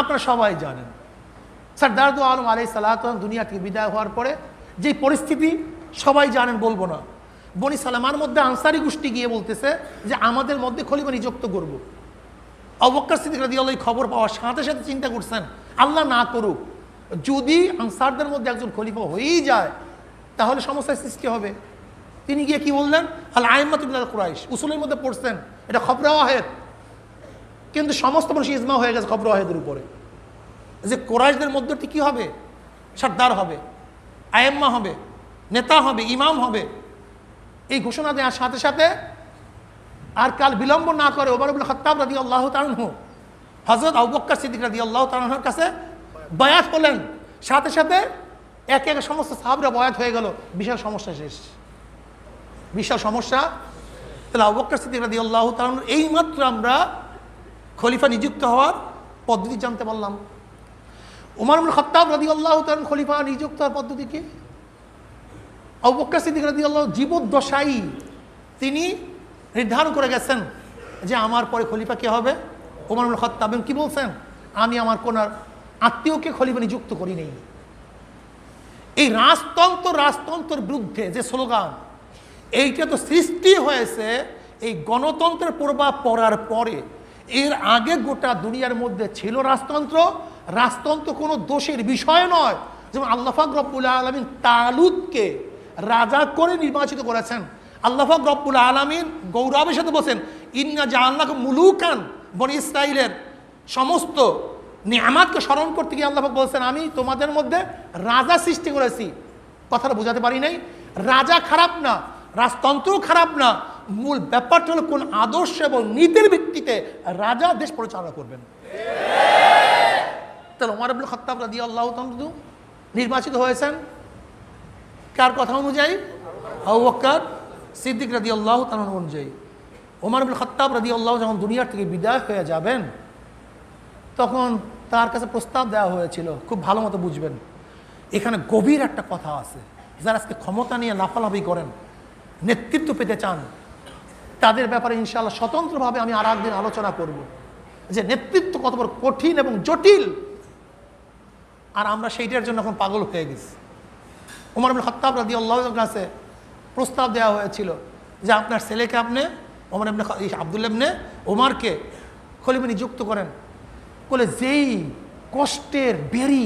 আপনারা সবাই জানেন। সরদার দু আলম আলাইহিস সালাতু দুনিয়া থেকে বিদায় হওয়ার পরে যে পরিস্থিতি সবাই জানেন, বলবো না। বনি সালামার মধ্যে আনসারি গোষ্ঠী গিয়ে বলতেছে যে আমাদের মধ্যে খলিফা নিযুক্ত করব। আবু বকর সিদ্দিক রাদিয়াল্লাহু খবর পাওয়ার সাথে সাথে চিন্তা করছেন, আল্লাহ না করুক, যদি আনসারদের মধ্যে একজন খলিফা হয়েই যায় তাহলে সমস্যার সৃষ্টি হবে। তিনি গিয়ে কি বললেন? আল আইম্মাতু মিনাল কুরাইশ, উসুলের মধ্যে পড়ছেন, এটা খবর ওয়াহিদ, কিন্তু সমস্ত মানুষ ইজমা হয়ে গেছে খবর ওয়াহিদের উপরে যে কুরাইশদের মধ্যে কি হবে? সর্দার হবে, আইম্মা হবে, নেতা হবে, ইমাম হবে। এই ঘোষণা দেওয়ার সাথে সাথে আর কাল বিলম্ব না করে ওমর ইবনে খাত্তাব রাদিয়াল্লাহু তাআলা আনহু হযরত আবু বকর সিদ্দিক রাদিয়াল্লাহু তাআলা আনহুর কাছে বায়াত হলেন। সাথে সাথে এক এক সমস্ত সাহাবীরা বায়াত হয়ে গেল। বিশাল সমস্যা শেষ, বিশাল সমস্যা। তাহলে আবু বকর সিদ্দিক রাদিয়াল্লাহু তাআলা এইমাত্র আমরা খলিফা নিযুক্ত হওয়ার পদ্ধতি জানতে পারলাম। ওমর ইবনে খাত্তাব রাদিয়াল্লাহু তাআলা খলিফা নিযুক্ত হওয়ার পদ্ধতি কি? আবু বকর সিদ্দিক রাদিয়াল্লাহু জীবদ্দশায় তিনি নির্ধারণ করে গেছেন যে আমার পরে খলিফা কে হবে? ওমর ইবনে খাত্তাব। কি বলছেন? আমি আমার কোন আত্মীয়কে খলিফা নিযুক্ত করি নেই। এই রাজতন্ত্রের বিরুদ্ধে যে স্লোগান, এইটা তো সৃষ্টি হয়েছে এই গণতন্ত্রের প্রভাব পড়ার পরে। এর আগে গোটা দুনিয়ার মধ্যে ছিল রাজতন্ত্র। রাজতন্ত্র কোনো দোষের বিষয় নয়। যেমন আল্লাহ পাক রব্বুল আলামিন তালুতকে রাজা করে নির্বাচিত করেছেন। আল্লাহ পাক রব্বুল আলামিন গৌরবের সাথে বলেন, ইন্না জাআলনাকুম মুলুকান, বনি ইসরাইলের সমস্ত নিয়ামতকে স্মরণ করতে গিয়ে আল্লাহ পাক বলছেন, আমি তোমাদের মধ্যে রাজা সৃষ্টি করেছি। কথাটা বোঝাতে পারি নাই? রাজা খারাপ না, রাজতন্ত্র খারাপ না, মূল ব্যাপারটা হলো কোন আদর্শ এবং নীতির ভিত্তিতে রাজা দেশ পরিচালনা করবেন। তাহলে ওমর ইবনে খাত্তাব রাদিয়াল্লাহু তাআলা নির্বাচিত হয়েছেন কার কথা অনুযায়ী? আবু বকর সিদ্দিক রাদিয়াল্লাহু তাআলা অনুযায়ী। ওমর ইবনে খাত্তাব রাদিয়াল্লাহু যখন দুনিয়া থেকে বিদায় হয়ে যাবেন তখন তার কাছে প্রস্তাব দেওয়া হয়েছিল। খুব ভালো মতো বুঝবেন, এখানে গভীর একটা কথা আছে। যারা আজকে ক্ষমতা নিয়ে লাফালাফি করেন, নেতৃত্ব পেতে চান, তাদের ব্যাপারে ইনশাআল্লাহ স্বতন্ত্রভাবে আমি আর একদিন আলোচনা করব যে নেতৃত্ব কত বড় কঠিন এবং জটিল। আর আমরা সেইটার জন্য এখন পাগল হয়ে গেছি। ওমর ইবনে খাত্তাব রাদিয়াল্লাহু তাআলার কাছে প্রস্তাব দেওয়া হয়েছিল যে আপনার ছেলেকে আপনি ওমর ইবনে আব্দুল্লাহ ইবনে ওমরকে খলিফা নিযুক্ত করেন। বলে যেই কষ্টের বেরি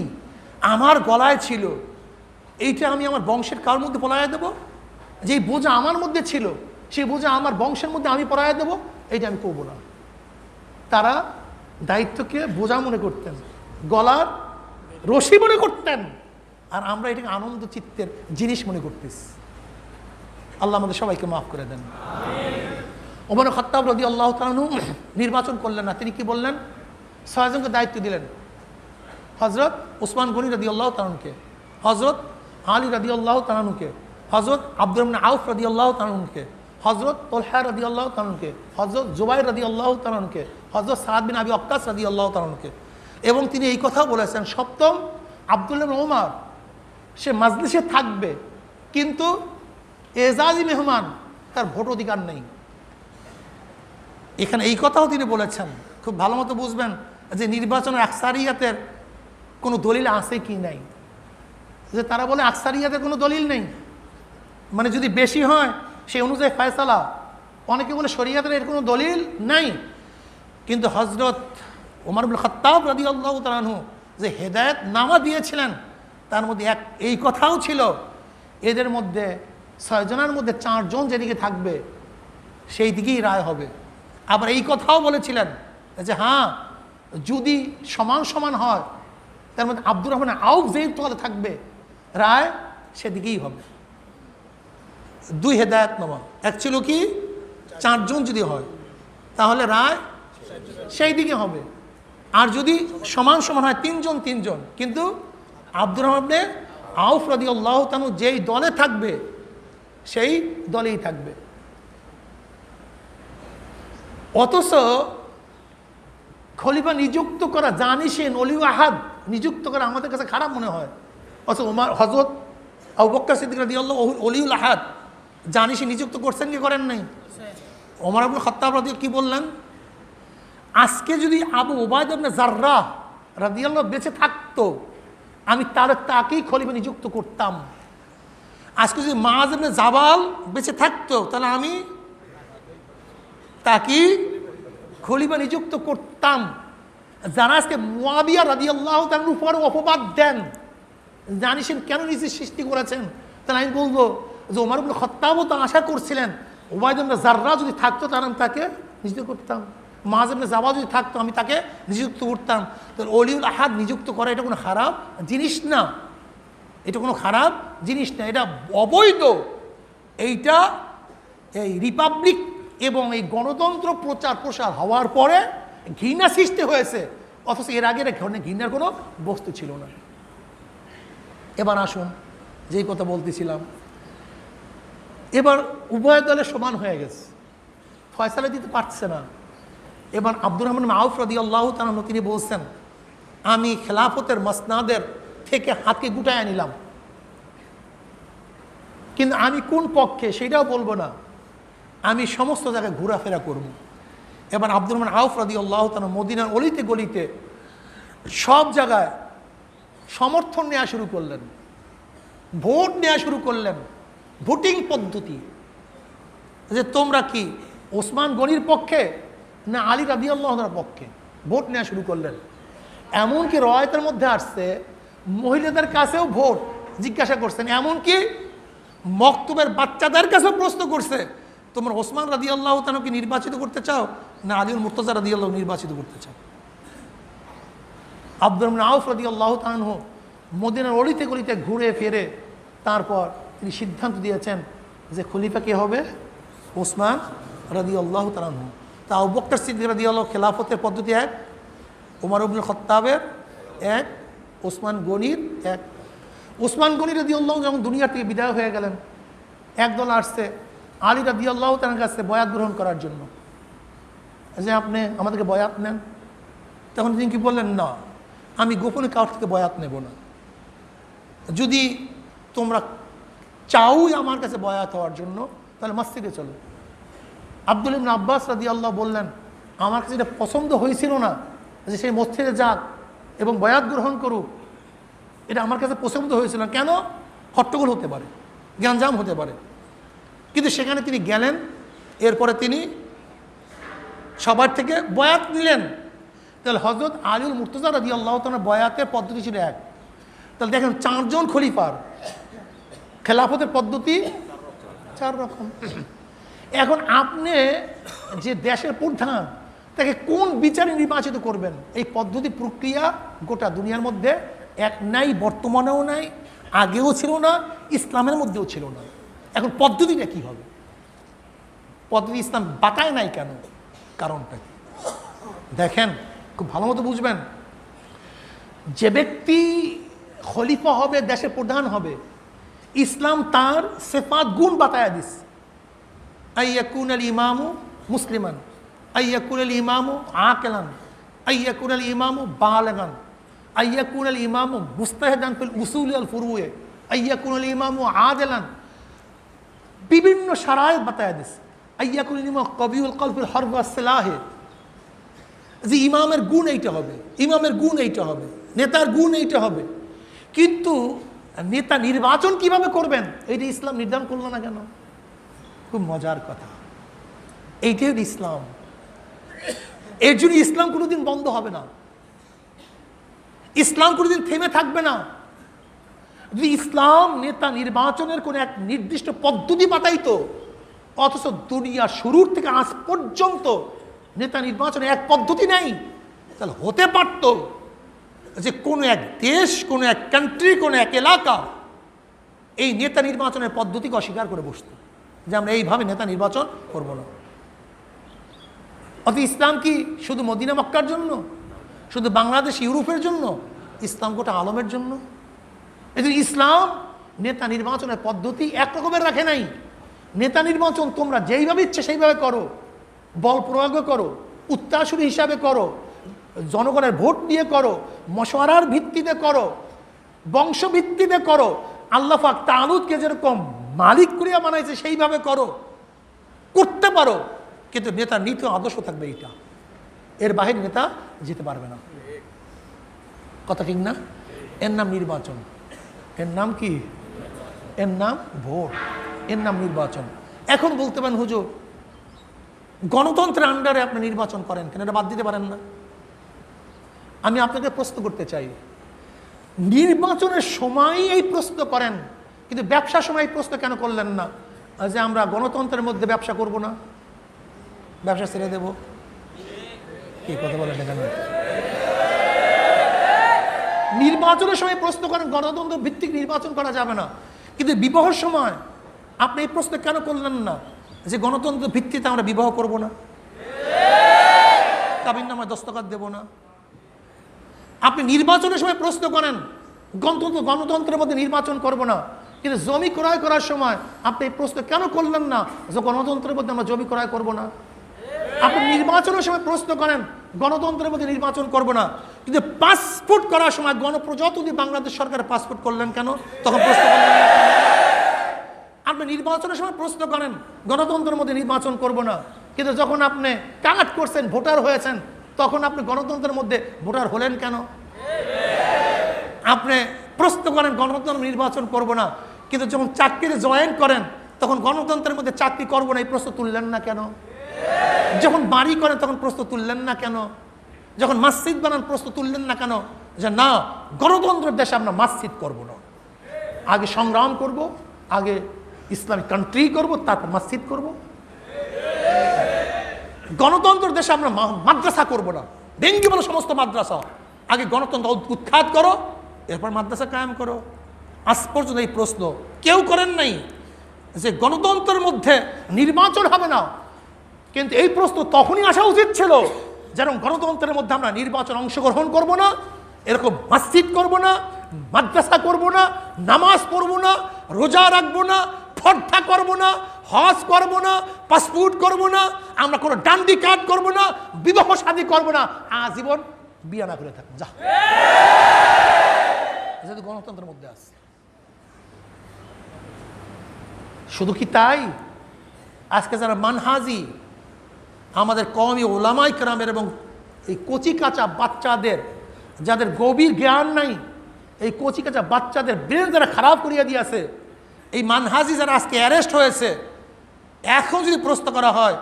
আমার গলায় ছিল, এইটা আমি আমার বংশের কার মধ্যে পলাইয়া দেব? যেই বোঝা আমার মধ্যে ছিল সেই বোঝা আমার বংশের মধ্যে আমি পড়ায় দেবো, এইটা আমি করবো না। তারা দায়িত্বকে বোঝা মনে করতেন, গলার রশি মনে করতেন, আর আমরা এটাকে আনন্দ চিত্তের জিনিস মনে করতেছি। আল্লাহ আমাদের সবাইকে মাফ করে দেন। ওমর খাত্তাব রাদিয়াল্লাহু তাআলা আনহু নির্বাচন করলেন না, তিনি কি বললেন? 6 জনকে দায়িত্ব দিলেন। হযরত ওসমান গনি রাদিয়াল্লাহু তাআলা আনহুকে, হযরত আলী রাদিয়াল্লাহু তাআলা আনহুকে, হযরত আব্দুর রহমান আউফ রাদিয়াল্লাহু তাআলা আনহুকে, হযরত তালহা রাদিয়াল্লাহু তাআলা আনহুকে, হযরত জুবাইর রাদিয়াল্লাহু তাআলা আনহুকে, হযরত সাদ বিন আবি ওয়াক্কাস রাদিয়াল্লাহু তাআলা আনহুকে। এবং তিনি এই কথাও বলেছেন, সপ্তম আব্দুল্লাহ ইবনে ওমর সে মাজলিসে থাকবে, কিন্তু এজাজি মেহমান, তার ভোট অধিকার নেই। এখানে এই কথাও তিনি বলেছেন, খুব ভালো মতো বুঝবেন যে নির্বাচনের আকসারিয়াতের কোনো দলিল আছে কি নাই। যে তারা বলে আকসারিয়াতের কোনো দলিল নেই, মানে যদি বেশি হয় সেই অনুযায়ী ফয়সালা। অনেকে বলে শরিয়াতের এর কোনো দলিল নাই। কিন্তু হযরত ওমর ইবনে খাত্তাব রাদিয়াল্লাহু তাআলা আনহু যে হেদায়েত নামা দিয়েছিলেন, তার মধ্যে এই কথাও ছিল, এদের মধ্যে 6 জনের মধ্যে 4 জন যেদিকে থাকবে সেই দিকেই রায় হবে। আবার এই কথাও বলেছিলেন যে হ্যাঁ, যদি সমান সমান হয়, তার মধ্যে আব্দুর রহমান আউফ যেই দলে থাকবে, রায় সেদিকেই হবে। 2 হেদায়েত নামা, এক ছিল কি 4 জন যদি হয় তাহলে রায় সেই দিকে হবে, আর যদি সমান সমান হয় 3 জন 3 জন, কিন্তু আব্দুর রহমান আউফ রাদিয়াল্লাহু তাআলা যেই দলে থাকবে সেই দলেই থাকবে। অথচ খলিফা নিযুক্ত করা, জানিসেন ওলি আহাদ নিযুক্ত করা আমাদের কাছে খারাপ মনে হয়। অথচ ওমর হযরত আবু বকর সিদ্দিক রাদিয়াল্লাহু ওলিউল আহাদ জানিসে নিযুক্ত করছেন কি করেন নাই? ওমর ইবনে খাত্তাব রাদিয়াল্লাহু কি বললেন? আজকে যদি আবু উবাইদা ইবনে জাররাহ রাদিয়াল্লাহু বেঁচে থাকতো, আমি তাকেই খলিফা নিযুক্ত করতাম। আজকে যদি মুআয ইবনে জাবাল বেঁচে থাকতো, তাহলে আমি তাকেই খলিফা নিযুক্ত করতাম। যারা আজকে মুআবিয়া রাদিয়াল্লাহু তাআলার উপর অপবাদ দেন, জানিসেন কেন নিজে সৃষ্টি করেছেন, তাহলে আমি বলবো যে ওমর ইবনে খাত্তাবও তো আশা করছিলেন উবাইদা ইবনে জাররাহ যদি থাকতো তাহলে আমি তাকে নিযুক্ত করতাম, মুআয ইবনে জাবাল যদি থাকতো আমি তাকে নিযুক্ত করতাম। তো ওলিউল আহাদ নিযুক্ত করা এটা কোনো খারাপ জিনিস না, এটা কোনো খারাপ জিনিস না, এটা অবৈধ। এইটা এই রিপাবলিক এবং এই গণতন্ত্র প্রচার প্রসার হওয়ার পরে ঘৃণা সৃষ্টি হয়েছে, অথচ এর আগে ঘৃণার কোনো বস্তু ছিল না। এবার আসুন, যেই কথা বলতেছিলাম, এবার উভয় দলে সমান হয়ে গেছে, ফয়সালা দিতে পারছে না। এবার আব্দুর রহমান আউফ রাদিয়াল্লাহু তাআলা তিনি বলছেন, আমি খেলাফতের মসনাদের থেকে হাতকে গুটায় নিলাম, কিন্তু আমি কোন পক্ষে সেটাও বলবো না, আমি সমস্ত জায়গায় ঘোরাফেরা করব। এবার আব্দুর রহমান আউফ রাদিয়াল্লাহু তাআলা মদিনার অলিতে গলিতে সব জায়গায় সমর্থন নেওয়া শুরু করলেন, ভোট নেওয়া শুরু করলেন, ভোটিং পদ্ধতি, যে তোমরা কি ওসমান গনির পক্ষে না আলী রাদিয়াল্লাহু তাআলার পক্ষে, ভোট নেওয়া শুরু করলেন। এমনকি রওয়ায়াতের মধ্যে আসছে মহিলাদের কাছেও ভোট জিজ্ঞাসা করছেন, এমনকি মক্তবের বাচ্চাদের কাছেও প্রশ্ন করছে, তোমরা ওসমান রাদিয়াল্লাহু তাআলাকে নির্বাচিত করতে চাও না আলীউল মুর্তজা রাদিয়াল্লাহু নির্বাচিত করতে চাও? আব্দুর রহমান আউফ রাদিয়াল্লাহু তাআলা মদিনার অলিতে গলিতে ঘুরে ফিরে তারপর তিনি সিদ্ধান্ত দিয়েছেন যে খলিফা কে হবে? ওসমান রাদিয়াল্লাহু তাআলা। তা আবু বকর সিদ্দিক রাদিয়াল্লাহু খেলাফতের পদ্ধতি এক, ওমর ইবনে খাত্তাবের এক, ওসমান গনির এক। ওসমান গনি রাদিয়াল্লাহু যখন দুনিয়া থেকে বিদায় হয়ে গেলেন, একদল আসছে আলী রাদিয়াল্লাহু তাআলার কাছে বয়াত গ্রহণ করার জন্য, যে আপনি আমাদেরকে বয়াত নেন। তখন তিনি কি বললেন, না, আমি গোপনে কারোর থেকে বয়াত নেব না, যদি তোমরা চাওই আমার কাছে বয়াত হওয়ার জন্য তাহলে মসজিদে চলো। আব্দুল্লাহ ইবনে আব্বাস রাদিয়াল্লাহু বললেন, আমার কাছে এটা পছন্দ হয়েছিল না যে সেই মসজিদে যাক এবং বয়াত গ্রহণ করুক, এটা আমার কাছে পছন্দ হয়েছিল না। কেন? হট্টগোল হতে পারে, গ্যাঞ্জাম হতে পারে। কিন্তু সেখানে তিনি গেলেন, এরপরে তিনি সবার থেকে বয়াত নিলেন। তাহলে হযরত আলীউল মুর্তজা রাদিয়াল্লাহু তাআলা বয়াতের পদ্ধতি ছিল এক। তাহলে দেখেন 4 জন খলিফার খেলাফতের পদ্ধতি 4 রকম। এখন আপনি যে দেশের প্রধান তাকে কোন বিচারে নির্বাচিত করবেন, এই পদ্ধতি প্রক্রিয়া গোটা দুনিয়ার মধ্যে এক নাই, বর্তমানেও নাই, আগেও ছিল না, ইসলামের মধ্যেও ছিল না। এখন পদ্ধতিটা কি হবে? পদ্ধতি ইসলাম বাতায় নাই কেন? কারণটা কি দেখেন, খুব ভালো মতো বুঝবেন। যে ব্যক্তি খলিফা হবে, দেশের প্রধান হবে, ইসলাম তার সিফাত গুণ বাতায়া this. আইয়াকুন Al ইমামু মুসলিমান, আইয়াকুন Al ইমামু আকিলান, আইয়াকুন Al ইমামু বালিগান, আইয়াকুন Al ইমামু মুস্তাহিদান feel উসুল আল ফুরুয়ে, আইয়াকুন আল ইমামু আদিলান, বিভিন্ন শারায়েত বাতায়া দিস। আইয়াকুন আল ইমামু কবিউল কলবিল হরব ওয়াস সিলাহে, যে ইমামের গুণ এইটা হবে, ইমামের গুণ এইটা হবে, নেতার গুণ এইটা হবে। কিন্তু নেতা নির্বাচন কিভাবে করবেন এইটা ইসলাম নির্ধারণ করলো না কেন? খুব মজার কথা, এইটাই ইসলাম। এর জন্য ইসলাম কোনোদিন বন্ধ হবে না, ইসলাম কোনোদিন থেমে থাকবে না। যদি ইসলাম নেতা নির্বাচনের কোনো এক নির্দিষ্ট পদ্ধতি বাতাইতো, অথচ দুনিয়া শুরুর থেকে আজ পর্যন্ত নেতা নির্বাচনের এক পদ্ধতি নেই, তাহলে হতে পারত যে কোনো এক দেশ, কোনো এক কান্ট্রি, কোনো এক এলাকা এই নেতা নির্বাচনের পদ্ধতিকে অস্বীকার করে বসত যে আমরা এইভাবে নেতা নির্বাচন করব না। অত ইসলাম কি শুধু মদিনা মক্কার জন্য, শুধু বাংলাদেশ ইউরোপের জন্য? ইসলাম গোটা আলমের জন্য। এই যে ইসলাম নেতা নির্বাচনের পদ্ধতি একরকমের রাখে নাই। নেতা নির্বাচন তোমরা যেইভাবে ইচ্ছে সেইভাবে করো, বল প্রয়োগ করো, উত্তাসুরি হিসাবে করো, জনগণের ভোট দিয়ে করো, মশওয়ারার ভিত্তিতে করো, বংশ ভিত্তিতে করো, আল্লাহ পাক তালুতকে যেরকম মালিক করিয়া বানাইছে সেইভাবে করো, করতে পারো। কিন্তু নেতার নীতি আদর্শ থাকবে এইটা, এর বাহিরে নেতা যেতে পারবে না। কথা ঠিক না? এর নাম নির্বাচন। এর নাম কি? এর নাম ভোট, এর নাম নির্বাচন। এখন বলতে পারেন হুজুর গণতন্ত্রের আন্ডারে আপনি নির্বাচন করেন কেন, এটা বাদ দিতে পারেন না? আমি আপনাকে প্রশ্ন করতে চাই, নির্বাচনের সময় এই প্রশ্ন করেন, কিন্তু ব্যবসার সময় এই প্রশ্ন কেন করলেন না যে আমরা গণতন্ত্রের মধ্যে ব্যবসা করব না, ব্যবসা ছেড়ে দেব? কি কথা বলেন কেন? নির্বাচনের সময় প্রশ্ন করেন গণতন্ত্র ভিত্তিক নির্বাচন করা যাবে না, কিন্তু বিবাহের সময় আপনি এই প্রশ্ন কেন করলেন না যে গণতন্ত্র ভিত্তিতে আমরা বিবাহ করব না, কাবিননামায় দস্তখত দেব না? আপনি নির্বাচনের সময় প্রশ্ন করেন গণতন্ত্রের মধ্যে নির্বাচন করব না, কিন্তু জমি ক্রয় করার সময় আপনি এই প্রশ্ন কেন করলেন না যে গণতন্ত্রের মধ্যে আমরা জমি ক্রয় করব না? আপনি নির্বাচনের সময় প্রশ্ন করেন গণতন্ত্রের মধ্যে নির্বাচন করব না, কিন্তু পাসপোর্ট করার সময় গণপ্রজাতন্ত্রী বাংলাদেশ সরকারের পাসপোর্ট করলেন কেন? তখন প্রশ্ন করলেন না। আপনি নির্বাচনের সময় প্রশ্ন করেন গণতন্ত্রের মধ্যে নির্বাচন করব না, কিন্তু যখন আপনি কাট করছেন, ভোটার হয়েছেন, তখন আপনি গণতন্ত্রের মধ্যে ভোটার হলেন কেন? আপনি প্রশ্ন করেন গণতন্ত্র নির্বাচন করব না, কিন্তু যখন চাকরিতে জয়েন করেন তখন গণতন্ত্রের মধ্যে চাকরি করব না, এই প্রশ্ন তুললেন না কেন? যখন বাড়ি করেন তখন প্রশ্ন তুললেন না কেন? যখন মসজিদ বানান প্রশ্ন তুললেন না কেন যে না গণতন্ত্রের দেশে আমরা মসজিদ করব না, আগে সংগ্রাম করব, আগে ইসলামিক কান্ট্রি করব, তারপর মসজিদ করব? গণতন্ত্রের দেশে আমরা মাদ্রাসা করব না, ভেঙ্গে বলো সমস্ত মাদ্রাসা, আগে গণতন্ত্র উৎখাত করো, এরপর মাদ্রাসা কায়েম করো। আজ পর্যন্ত এই প্রশ্ন কেউ করেন নাই যে গণতন্ত্রের মধ্যে নির্বাচন হবে না, কিন্তু এই প্রশ্ন তখনই আসা উচিত ছিল যেরকম গণতন্ত্রের মধ্যে আমরা নির্বাচন অংশগ্রহণ করব না, এরকম মসজিদ করব না, মাদ্রাসা করব না, নামাজ পড়ব না, রোজা রাখবো না, ফর্দা করব না, হজ করব না, পাসপোর্ট করব না, আমরা কোনো ডান্ডি কার্ড করব না, বিবাহ শাদী করব না, আজীবন বিয়ে না করে থাকবো। যা যেহেতু গণতন্ত্রের মধ্যে আছে। শুধু কি তাই, আজকে যারা মানহাজি আমাদের কওমি ওলামায়ে কেরামের এবং এই কচি কাঁচা বাচ্চাদের যাদের গভীর জ্ঞান নাই, এই কচি কাঁচা বাচ্চাদের ব্রেন যারা খারাপ করিয়া দিয়েছে, এই মানহাজি যারা আজকে অ্যারেস্ট হয়েছে, এখন যদি প্রশ্ন করা হয়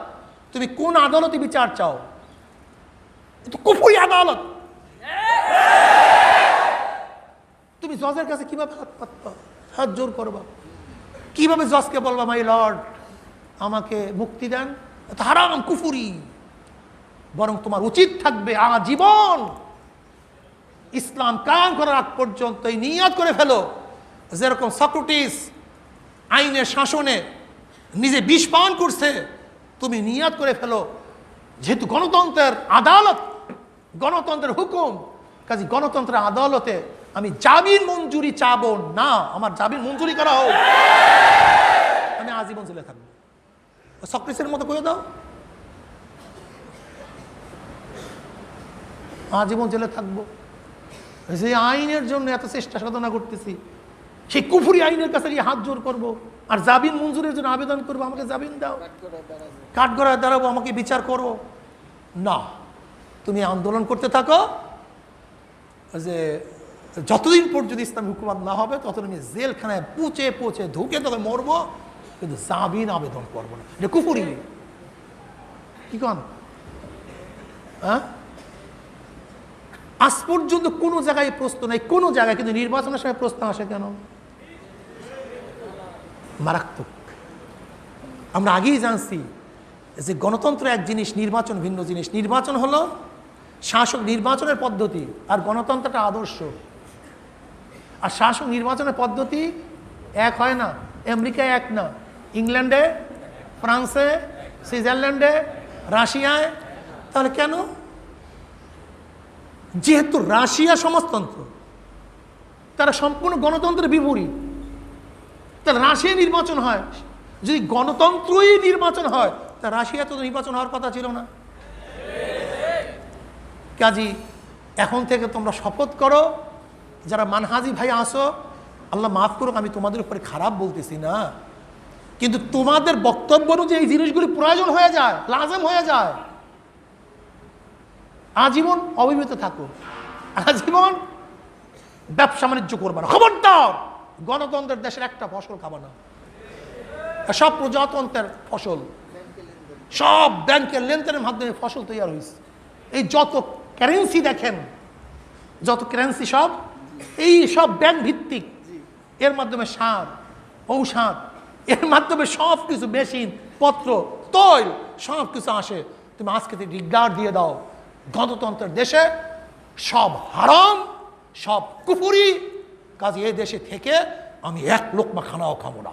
তুমি কোন আদালতে বিচার চাও, তো কুফরি আদালত, তুমি জজের কাছে কিভাবে হাত জোর করবা? কিভাবে জজকে বলবা মাই লর্ড আমাকে মুক্তি দেন? এটা হারাম, কুফুরি। বরং তোমার উচিত থাকবে আজীবন ইসলাম কায়েম করার আগ পর্যন্ত এই নিয়ত করে ফেলো, যেরকম সক্রেটিস আইনের শাসনে নিজে বিষ পান করছে, তুমি নিয়ত করে ফেলো যেহেতু গণতন্ত্রের আদালত, গণতন্ত্রের হুকুম, কাজে গণতন্ত্রের আদালতে আমি জামিন মঞ্জুরি চাবো না, আমার জামিন মঞ্জুরি করা হোক, আমি আজীবন জেলে থাকবো। সক্রেটিসের মতো করে দাও, আজীবন জেলে থাকবো। যে আইনের জন্য এত চেষ্টা সাধনা করতেছি, সেই কুফুরি আইনের কাছে গিয়ে হাত জোর করবো আর জামিন মঞ্জুরের জন্য আবেদন করবো, আমাকে জামিন দাও, কাঠগড়ায় দাঁড়াবো, আমাকে বিচার করো না। তুমি আন্দোলন করতে থাকো, যে যতদিন পর্যন্ত ইসলামী হুকুমত না হবে ততদিন আমি জেলখানায় পুচে পুচে ধুকে তোকে মরবো, কিন্তু জামিন আবেদন করবো না। এটা কুফুরি। কি কন? হ্যাঁ, আজ পর্যন্ত কোনো জায়গায় প্রশ্ন নাই, কোনো জায়গায়, কিন্তু নির্বাচনের সময় প্রশ্ন আসে কেন? মারাত্মক। আমরা আগেই জানছি যে গণতন্ত্র এক জিনিস, নির্বাচন ভিন্ন জিনিস। নির্বাচন হলো শাসক নির্বাচনের পদ্ধতি, আর গণতন্ত্রটা আদর্শ। আর শাসক নির্বাচনের পদ্ধতি এক হয় না, আমেরিকায় এক না, ইংল্যান্ডে, ফ্রান্সে, সুইজারল্যান্ডে, রাশিয়ায়। তাহলে কেন? যেহেতু রাশিয়া সমাজতন্ত্র, তারা সম্পূর্ণ গণতন্ত্রের বিপরীত, তাহলে রাশিয়া নির্বাচন হয়। যদি গণতন্ত্রই নির্বাচন হয় তা রাশিয়া তো নির্বাচন হওয়ার কথা ছিল না। কাজী এখন থেকে তোমরা শপথ করো, যারা মানহাজি ভাই আসো, আল্লাহ মাফ করুক, আমি তোমাদের উপরে খারাপ বলতেছি না, কিন্তু তোমাদের বক্তব্য অনুযায়ী এই জিনিসগুলি প্রয়োজন হয়ে যায়, লাজম হয়ে যায়। আজীবন অবিবাহিত থাকো, আজীবন ব্যবসা বাণিজ্য করবে না, খবরদার গণতন্ত্রের দেশের একটা ফসল খাবা না। সব প্রজাতন্ত্রের ফসল, সব ব্যাংকের লেনদেনের মাধ্যমে ফসল তৈরি হয়েছে। এই যত কারেন্সি দেখেন, যত কারেন্সি সব এই সব ব্যাংক ভিত্তিক, এর মাধ্যমে সার, ঔষধ, এর মাধ্যমে সব কিছু, মেশিন পত্র, তৈল, সব কিছু আসে। তুমি আজকে ডিক্লার দিয়ে দাও গণতন্ত্রের দেশে সব হারাম, সব কুফুরি, কাজে এই দেশে থেকে আমি এক লোকমা খানাও খাবো না।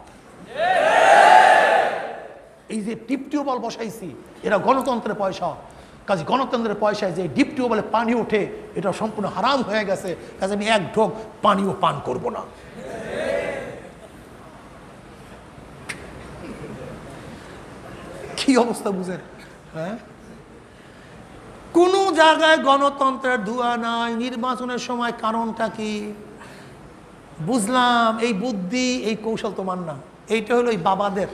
এই যে ডিপ টিউবওয়েল বসাইছি, এরা গণতন্ত্রের পয়সা, কাজে গণতন্ত্রের পয়সায় যে ডিপ টিউবওয়েলে পানি ওঠে এটা সম্পূর্ণ হারাম হয়ে গেছে, কাজে আমি এক ঢোক পানিও পান করব না। কি অবস্থা বুঝেন? হ্যাঁ, কোন জায়গায় গণতন্ত্রের ধোঁয়া নাই। নির্বাচনের সময় কারণটা কি? বুঝলাম এই বুদ্ধি, এই কৌশল তোমার না, এইটা হলো এই বাবাদের,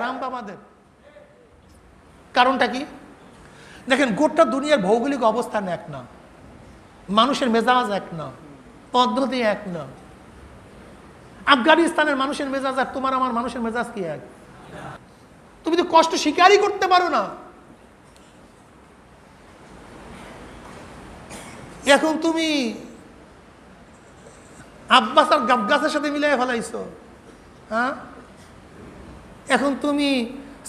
রাম বাবাদের। কারণটা কি? দেখেন, গোটা দুনিয়ার ভৌগোলিক অবস্থান এক না, মানুষের মেজাজ এক না, পদ্ধতি এক না। আফগানিস্তানের মানুষের মেজাজ আর তোমার আমার মানুষের মেজাজ কি এক? তুমি তো কষ্ট স্বীকারই করতে পারো না। এখন তুমি আব্বাস আর গাবগাছের সাথে মিলাই ফেলাইছো। হ্যাঁ, এখন তুমি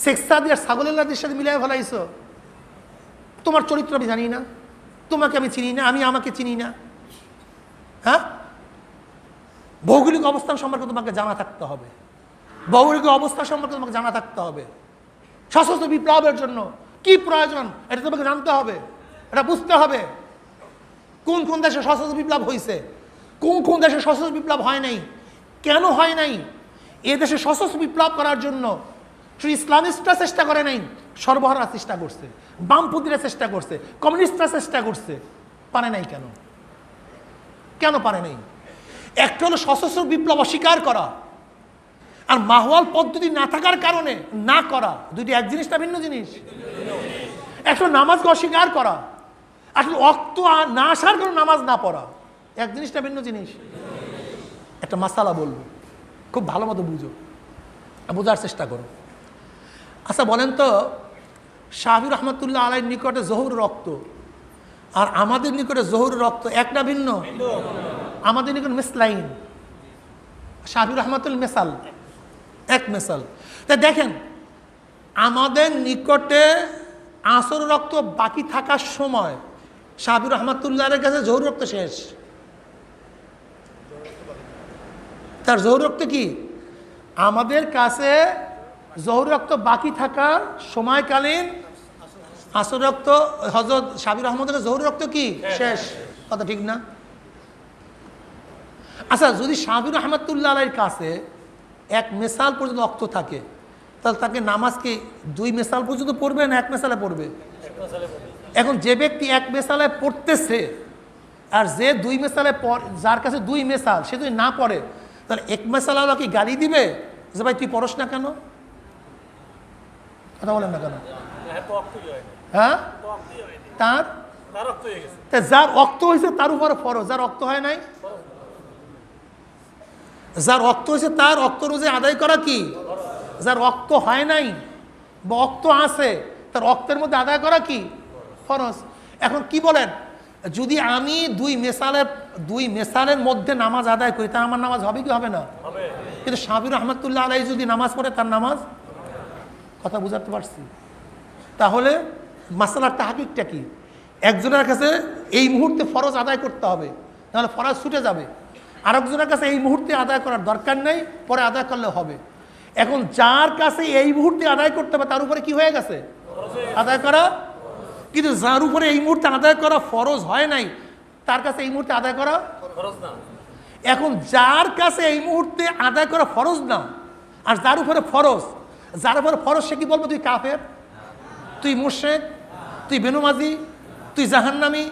শেখ সাদি আর ছাগলের সাথে মিলাই ফেলাইছো। তোমার চরিত্র আমি জানি না, তোমাকে আমি চিনি না, আমি আমাকে চিনি না। হ্যাঁ, ভৌগোলিক অবস্থান সম্পর্কে তোমাকে জানা থাকতে হবে, ভৌগোলিক অবস্থা সম্পর্কে তোমাকে জানা থাকতে হবে। সশস্ত্র বিপ্লবের জন্য কি প্রয়োজন এটা তোমাকে জানতে হবে, এটা বুঝতে হবে। কোন কোন দেশে সশস্ত্র বিপ্লব হয়েছে, কোন কোন দেশে সশস্ত্র বিপ্লব হয় নাই, কেন হয় নাই। এ দেশে সশস্ত্র বিপ্লব করার জন্য শুধু ইসলামিস্টরা চেষ্টা করে নাই, সর্বহারা চেষ্টা করছে, বামপন্থীরা চেষ্টা করছে, কমিউনিস্টরা চেষ্টা করছে, পারে নাই। কেন কেন পারে নাই? একটা হলো সশস্ত্র বিপ্লব অস্বীকার করা, আর মাহওয়াল পদ্ধতি না থাকার কারণে না করা, দুইটি এক জিনিসটা ভিন্ন জিনিস। একটা নামাজকে অস্বীকার করা, আসলে অক্ত না আসার কারণে নামাজ না পড়া, এক জিনিসটা ভিন্ন জিনিস। একটা মাসালা বলবো, খুব ভালো মতো বুঝো, বোঝার চেষ্টা করো। আচ্ছা বলেন তো, শাহবি রহমতুল্লাহ আলাইহির নিকটে জহুর রক্ত আর আমাদের নিকটে জহুর রক্ত এক না ভিন্ন? আমাদের নিকট মিসলাইন, শাফি রহমাতুল মেসাল, এক মেসাল। তা দেখেন, আমাদের নিকটে আসর রক্ত বাকি থাকার সময় শাফি রহমাতুল্লাহের কাছে জহুর রক্ত শেষ। তার জহুর রক্ত কি? আমাদের কাছে জহুর রক্ত বাকি থাকার সময়কালীন আসর রক্ত হযরত শাফি রহমাতুল্লাহ জহুর রক্ত কি শেষ। কথা ঠিক না? আচ্ছা, যদি শাফি রহমাতুল্লাহের কাছে এক মেসাল পর্যন্ত রক্ত থাকে, তাহলে তাকে নামাজ কি 2 মেসাল পর্যন্ত পড়বে না 1 মেসালে পড়বে? এখন যে ব্যক্তি 1 মেসালে পড়তেছে আর যে 2 মেসালে যার কাছে 2 মেসাল, সে যদি না পড়ে, তাহলে 1 মেসালা কি গালি দিবে যে ভাই তুই পড়স না কেন? কথা বলেন না কেন? হ্যাঁ, তার যার রক্ত হয়েছে তার উপরে ফরজ, যার রক্ত হয় নাই, যার রক্ত হয়েছে তার রক্ত অনুযায়ী আদায় করা কি? যার রক্ত হয় নাই বা রক্ত আছে, তার রক্তের মধ্যে আদায় করা কি? ফরজ। এখন কি বলেন, যদি আমি 2 মেসালের মধ্যে নামাজ আদায় করি, তা আমার নামাজ হবে কি হবে না? কিন্তু শাফি রহমাতুল্লাহ আলাইহি যদি নামাজ পড়ে, তার নামাজ, কথা বুঝাতে পারছি? তাহলে মাসালার তাহকিকটা কি? একজনের কাছে এই মুহূর্তে ফরজ আদায় করতে হবে, নাহলে ফরজ ছুটে যাবে। আরেকজনের কাছে এই মুহূর্তে আদায় করার দরকার নেই, পরে আদায় করলে হবে। এখন যার কাছে এই মুহূর্তে আদায় করতে হবে, তার উপরে কি হয়ে গেছে? আদায় করা। কিন্তু যার উপরে এই মুহূর্তে আদায় করা ফরজ হয় নাই, তার কাছে এই মুহূর্তে আদায় করা ফরজ না। এখন যার কাছে এই মুহূর্তে আদায় করা ফরজ না, আর যার উপরে ফরজ, যার উপরে ফরজ, সে কি বলবো? তুই কাফের, তুই মুশরিক, তুই বেনমাজি, তুই জাহান্নামী,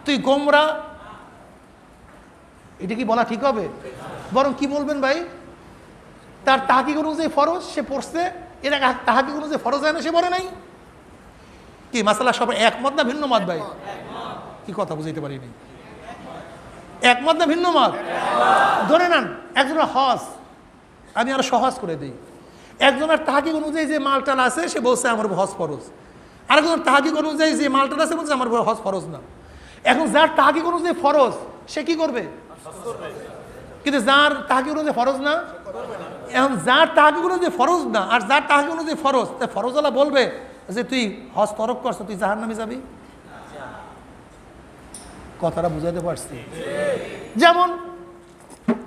তুই গোমরা। এটা কি বলা ঠিক হবে? বরং কি বলবেন ভাই, তার তাহকিক অনুযায়ী ফরজ, সে পড়ছে, এর তাহকিক অনুযায়ী ফরজ হয় না, সে বলে নাই। কি মাসালা সবাই একমত না ভিন্ন মত? ভাই কি কথা বুঝাইতে পারিনি? একমত না ভিন্ন মত? ধরে নেন একজনের হজ, আমি আরো সহজ করে দিই। একজনের তাহকিক অনুযায়ী যে মালটাল আছে, সে বলছে আমার হজ ফরজ। আরেকজনের তাহকিক অনুযায়ী যে মালটাল আছে, বলছে আমার হজ ফরজ না। এখন যার তাহকিক অনুযায়ী ফরজ, সে কি করবে? কিন্তু যার তাহকিক অনুযায়ী ফরজ না, এখন যার তাহকিক অনুযায়ী ফরজ না আর যার তাহকিক অনুযায়ী ফরজ, তাই ফরজওয়ালা বলবে যে তুই হজ তরক করছ, তুই জাহান্নামে যাবি। কথাটা বুঝাতে পারছি? যেমন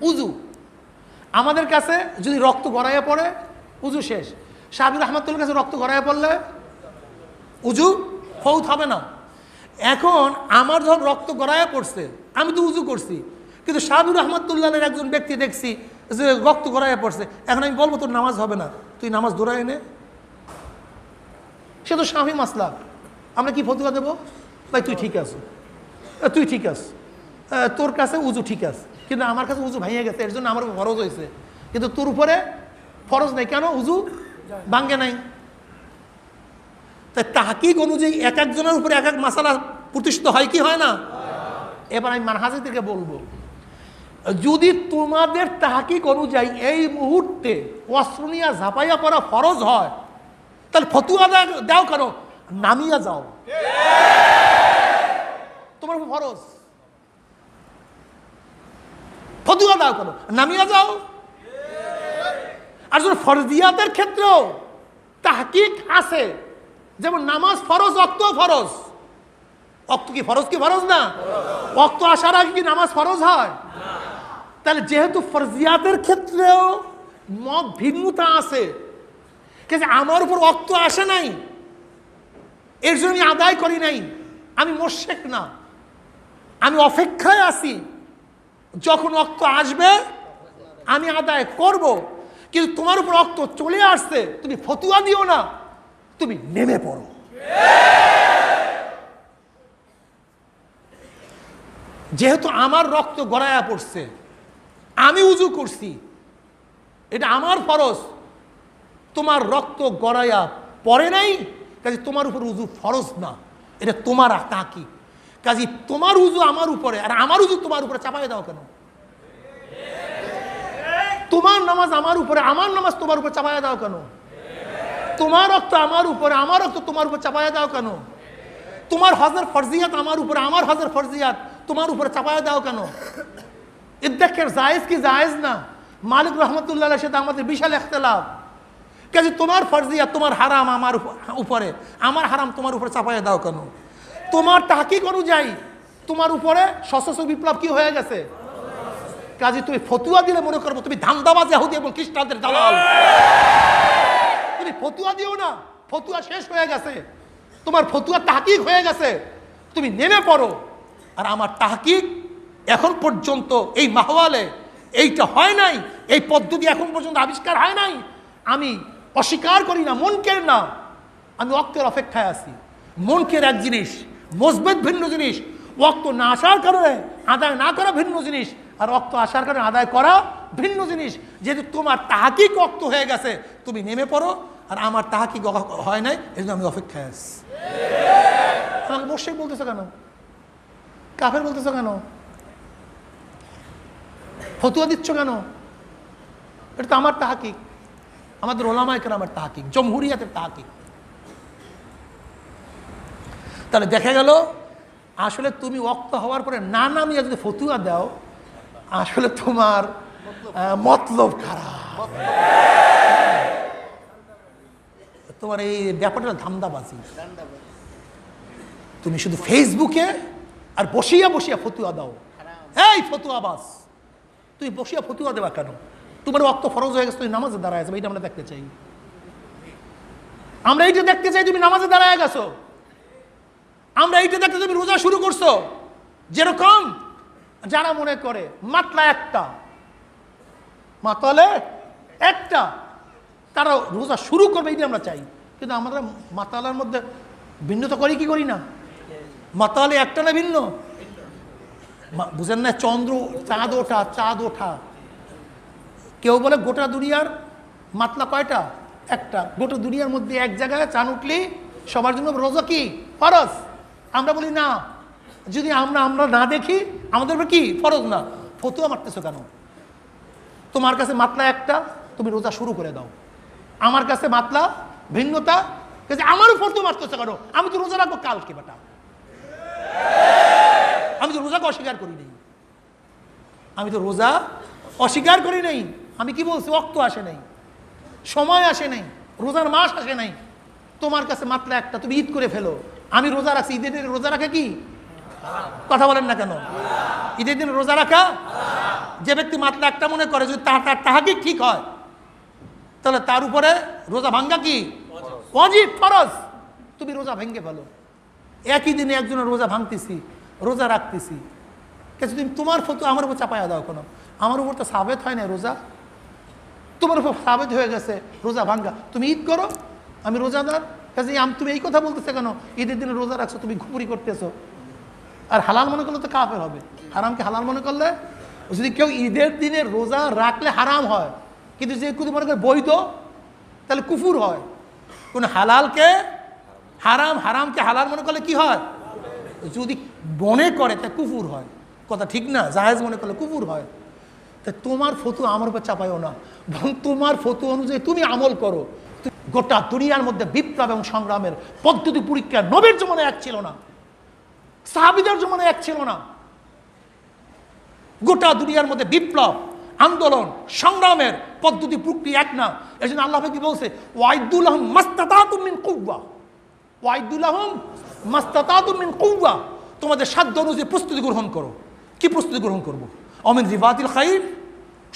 উজু, আমাদের কাছে যদি রক্ত গড়াইয়া পড়ে, উজু শেষ। শাফি রহমাতুল্লাহর কাছে রক্ত গড়াইয়া পড়লে উজু ফৌত হবে না। এখন আমার যখন রক্ত গড়াইয়া পড়ছে, আমি তো উজু করছি, কিন্তু শাফি রহমাতুল্লাহের একজন ব্যক্তি দেখছি যে রক্ত গড়াইয়া পড়ছে, এখন আমি বলবো তোর নামাজ হবে না, তুই নামাজ দৌড়ায় এনে। সে তো শাফি মাসলাক, আমরা কি ফতোয়া দেবো? ভাই তুই ঠিক আছো, তুই ঠিক আছ, তোর কাছে উজু ঠিক আছে, কিন্তু আমার কাছে উজু ভাইয়া গেছে, এর জন্য আমার ফরজ হয়েছে, কিন্তু তোর উপরে ফরজ নেই। কেন? উজু ভাঙ্গে নাই। তাই তাহকিক অনুযায়ী এক একজনের উপরে এক এক মাসালা প্রতিষ্ঠিত হয় কি হয় না? এবার আমি মানহাজি থেকে বলবো, যদি তোমাদের তাহকিক অনুযায়ী এই মুহূর্তে অস্ত্র নিয়ে ঝাঁপাইয়া পড়া ফরজ হয়, তাহলে ফতুয়া দাও কেন? নামিয়া যাও, তোমার ফরজ। ফতুয়া দাও কেন? নামিয়া যাও। আর যদি ফরজিয়াতের ক্ষেত্রেও তাহকিক আছে, যেমন নামাজ ফরজ, রক্ত ফরজ। রক্ত কি ফরজ কি ফরজ না? রক্ত আসার আগে কি নামাজ ফরজ হয়? তাহলে যেহেতু ফরজিয়াতের ক্ষেত্রেও মত ভিন্নতা আছে, কিন্তু আমার উপর রক্ত আসে নাই, এর জন্য আমি আদায় করি নাই, আমি মুশরিক না, আমি অপেক্ষায় আছি, যখন রক্ত আসবে আমি আদায় করব। কিন্তু তোমার উপর রক্ত চলে আসছে, তুমি ফতুয়া দিও না, তুমি নেমে পড়ো। যেহেতু আমার রক্ত গড়াইয়া পড়ছে, আমি উজু করছি, এটা আমার ফরজ, তোমার রক্ত গড়াইয়া পড়ে নাই, কাজে তোমার উপর উজু ফরজ না, এটা তোমার তাহকিক। কাজে তোমার উজু আমার উপরে আর আমার উজু তোমার উপরে চাপাই দাও কেন? তোমার নামাজ আমার উপরে, আমার নামাজ তোমার উপর চাপাইয়া দাও কেন? তোমার রক্ত আমার উপরে, আমার রক্ত তোমার উপর চাপাইয়া দাও কেন? তোমার হজের ফরজিয়াত আমার উপরে, আমার হজের ফরজিয়াত তোমার উপরে চাপাইয়া দাও কেন? ইদ্দাকের জায়েজ কি জায়েজ না? মালিক রহমতুল্লাহ সাথে আমাদের বিশাল ইখতিলাফ। কাজে তোমার ফরজিয়া, তোমার হারাম আমার উপরে, আমার হারাম তোমার উপরে চাপাইয়া দাও কেন? তোমার তাহকিক অনুযায়ী তোমার উপরে সশস্ত্র বিপ্লব কি হয়ে গেছে। কাজে তুমি ফতুয়া দিলে মনে করবো তুমি ধান্দাবাজ ইহুদি এবং খ্রিস্টানদের দালাল। তুমি ফতুয়া দিও না, ফতুয়া শেষ হয়ে গেছে, তোমার ফতুয়া তাহকিক হয়ে গেছে, তুমি নেমে পড়ো। আর আমার তাহকিক এখন পর্যন্ত এই মাহওয়ালে এইটা হয় নাই, এই পদ্ধতি এখন পর্যন্ত আবিষ্কার হয় নাই। আমি অস্বীকার করি না, মুনকের না, আমি ওয়াক্তের অপেক্ষায় আছি। মুনকের এক জিনিস, মসজিদ ভিন্ন জিনিস, ওয়াক্ত না আসার কারণে আদায় না করা ভিন্ন জিনিস, আর ওয়াক্ত আসার কারণে আদায় করা ভিন্ন জিনিস। যেহেতু তোমার তাহকিক ওয়াক্ত হয়ে গেছে, তুমি নেমে পড়ো, আর আমার তাহকিক হয় নাই, এই জন্য আমি অপেক্ষায় আছি। আমাকে মুশরিক বলতেছো কেন? কাফের বলতেছো কেন? ফতুয়া দিচ্ছ কেন? এটা তো আমার তাহকিক, আমাদের ওলামায়ে কেরামের তাহকিক, জমহুরিয়াতের তাহকিক। তাহলে দেখা গেল আসলে তুমি ওয়াক্ত হওয়ার পরে না নামিয়ে যদি ফতুয়া দাও, আসলে তোমার মতলব খারাপ, তোমার এই ব্যাপারটা ধান্দাবাজি। তুমি শুধু ফেসবুকে আর বসিয়া বসিয়া ফতুয়া দাও, এই ফতুয়াবাজ, তুমি বসিয়া ফতুয়া দেবা কেন? তোমার ওয়াক্ত ফরজ হয়ে গেছে, তুমি নামাজে দাঁড়ায় যাবে, এইটা আমরা দেখতে চাই। আমরা এইটা দেখতে চাই তুমি নামাজে দাঁড়ায় গেছো, আমরা এইটা দেখতে তুমি রোজা শুরু করছো। যেরকম যারা মনে করে মাতলা একটা, মাতালে একটা, তারা রোজা শুরু করবে, এইটা আমরা চাই। কিন্তু আমরা মাতালার মধ্যে ভিন্নতা করি কি করি না? মাতালে একটা না ভিন্ন, বুঝেন না? চন্দ্র, চাঁদ ওঠা, চাঁদ ওঠা। কেউ বলে গোটা দুনিয়ার মাতলা কয়টা? একটা। গোটা দুনিয়ার মধ্যে এক জায়গায় চাঁদ উঠলি সবার জন্য রোজা কি ফরজ। আমরা বলি না, যদি আমরা না দেখি আমাদের কি ফরজ না। ফতুয়া মারতেছো কেন? তোমার কাছে মাতলা একটা, তুমি রোজা শুরু করে দাও। আমার কাছে মাতলা ভিন্নতা, আমারও ফতুয়া মারতেছো কেন? আমি তো রোজা রাখবো কালকে বেটা, আমি তো রোজাকে অস্বীকার করি নাই, আমি তো রোজা অস্বীকার করি নাই। আমি কি বলছি? ওয়াক্ত আসে নাই, সময় আসে নাই, রোজার মাস আসে নাই। তোমার কাছে মাতলা একটা, তুমি ঈদ করে ফেলো, আমি রোজা রাখছি। ঈদের দিনে রোজা রাখা কি? কথা বলেন না কেন? ঈদের দিনে রোজা রাখা, যে ব্যক্তি মাতলা একটা মনে করে যদি তার তাহকিক ঠিক হয়, তাহলে তার উপরে রোজা ভাঙ্গা কি ওয়াজিব, ফরজ। তুমি রোজা ভেঙে ফেলো। একই দিনে একজনের রোজা ভাঙতেছি, রোজা রাখতেছি, কিন্তু তুমি তোমার ফতুয়া আমার উপর চাপাইয়া দাও কেন? আমার উপর তো সাবেত হয় না রোজা, তোমার উপর সাবেত হয়ে গেছে রোজা ভাঙ্গা। তুমি ঈদ করো, আমি রোজাদার, কাজে তুমি এই কথা বলতেছো কেন? ঈদের দিনে রোজা রাখছো, তুমি ঘুপুরি করতেছো। আর হালাল মনে করলে তো কাফের হবে। হারামকে হালাল মনে করলে, যদি কেউ ঈদের দিনে রোজা রাখলে হারাম হয়, কিন্তু যে কেউ মনে করে বৈধ, তাহলে কুফুর হয়। কোন হালালকে হারাম, হারামকে হালাল মনে করলে কি হয়? যদি মনে করে তা কুফুর হয়। কথা ঠিক না? জায়েজ মনে করলে কুফুর হয়। তা তোমার ফতুয়া আমার উপর চাপাইও না, বরং তোমার ফতুয়া অনুযায়ী তুমি আমল করো। গোটা দুনিয়ার মধ্যে বিপ্লব এবং সংগ্রামের পদ্ধতি পরীক্ষা নবীর জমানায় এক ছিল না, সাহাবীদের জমানায় এক ছিল না। গোটা দুনিয়ার মধ্যে বিপ্লব, আন্দোলন, সংগ্রামের পদ্ধতি প্রক্রিয়া এক না। এই জন্য আল্লাহ কি বলছে? ওয়াইদুল্লাহম মাস্তাতাতুম মিন কুওয়া, ওয়াইদুল্লাহম মাস্তাতাতুম মিন কুওয়া, তোমাদের সাধ্য অনুযায়ী প্রস্তুতি গ্রহণ করো। কি প্রস্তুতি গ্রহণ করবো? অমিন রিবাতিল খাইর,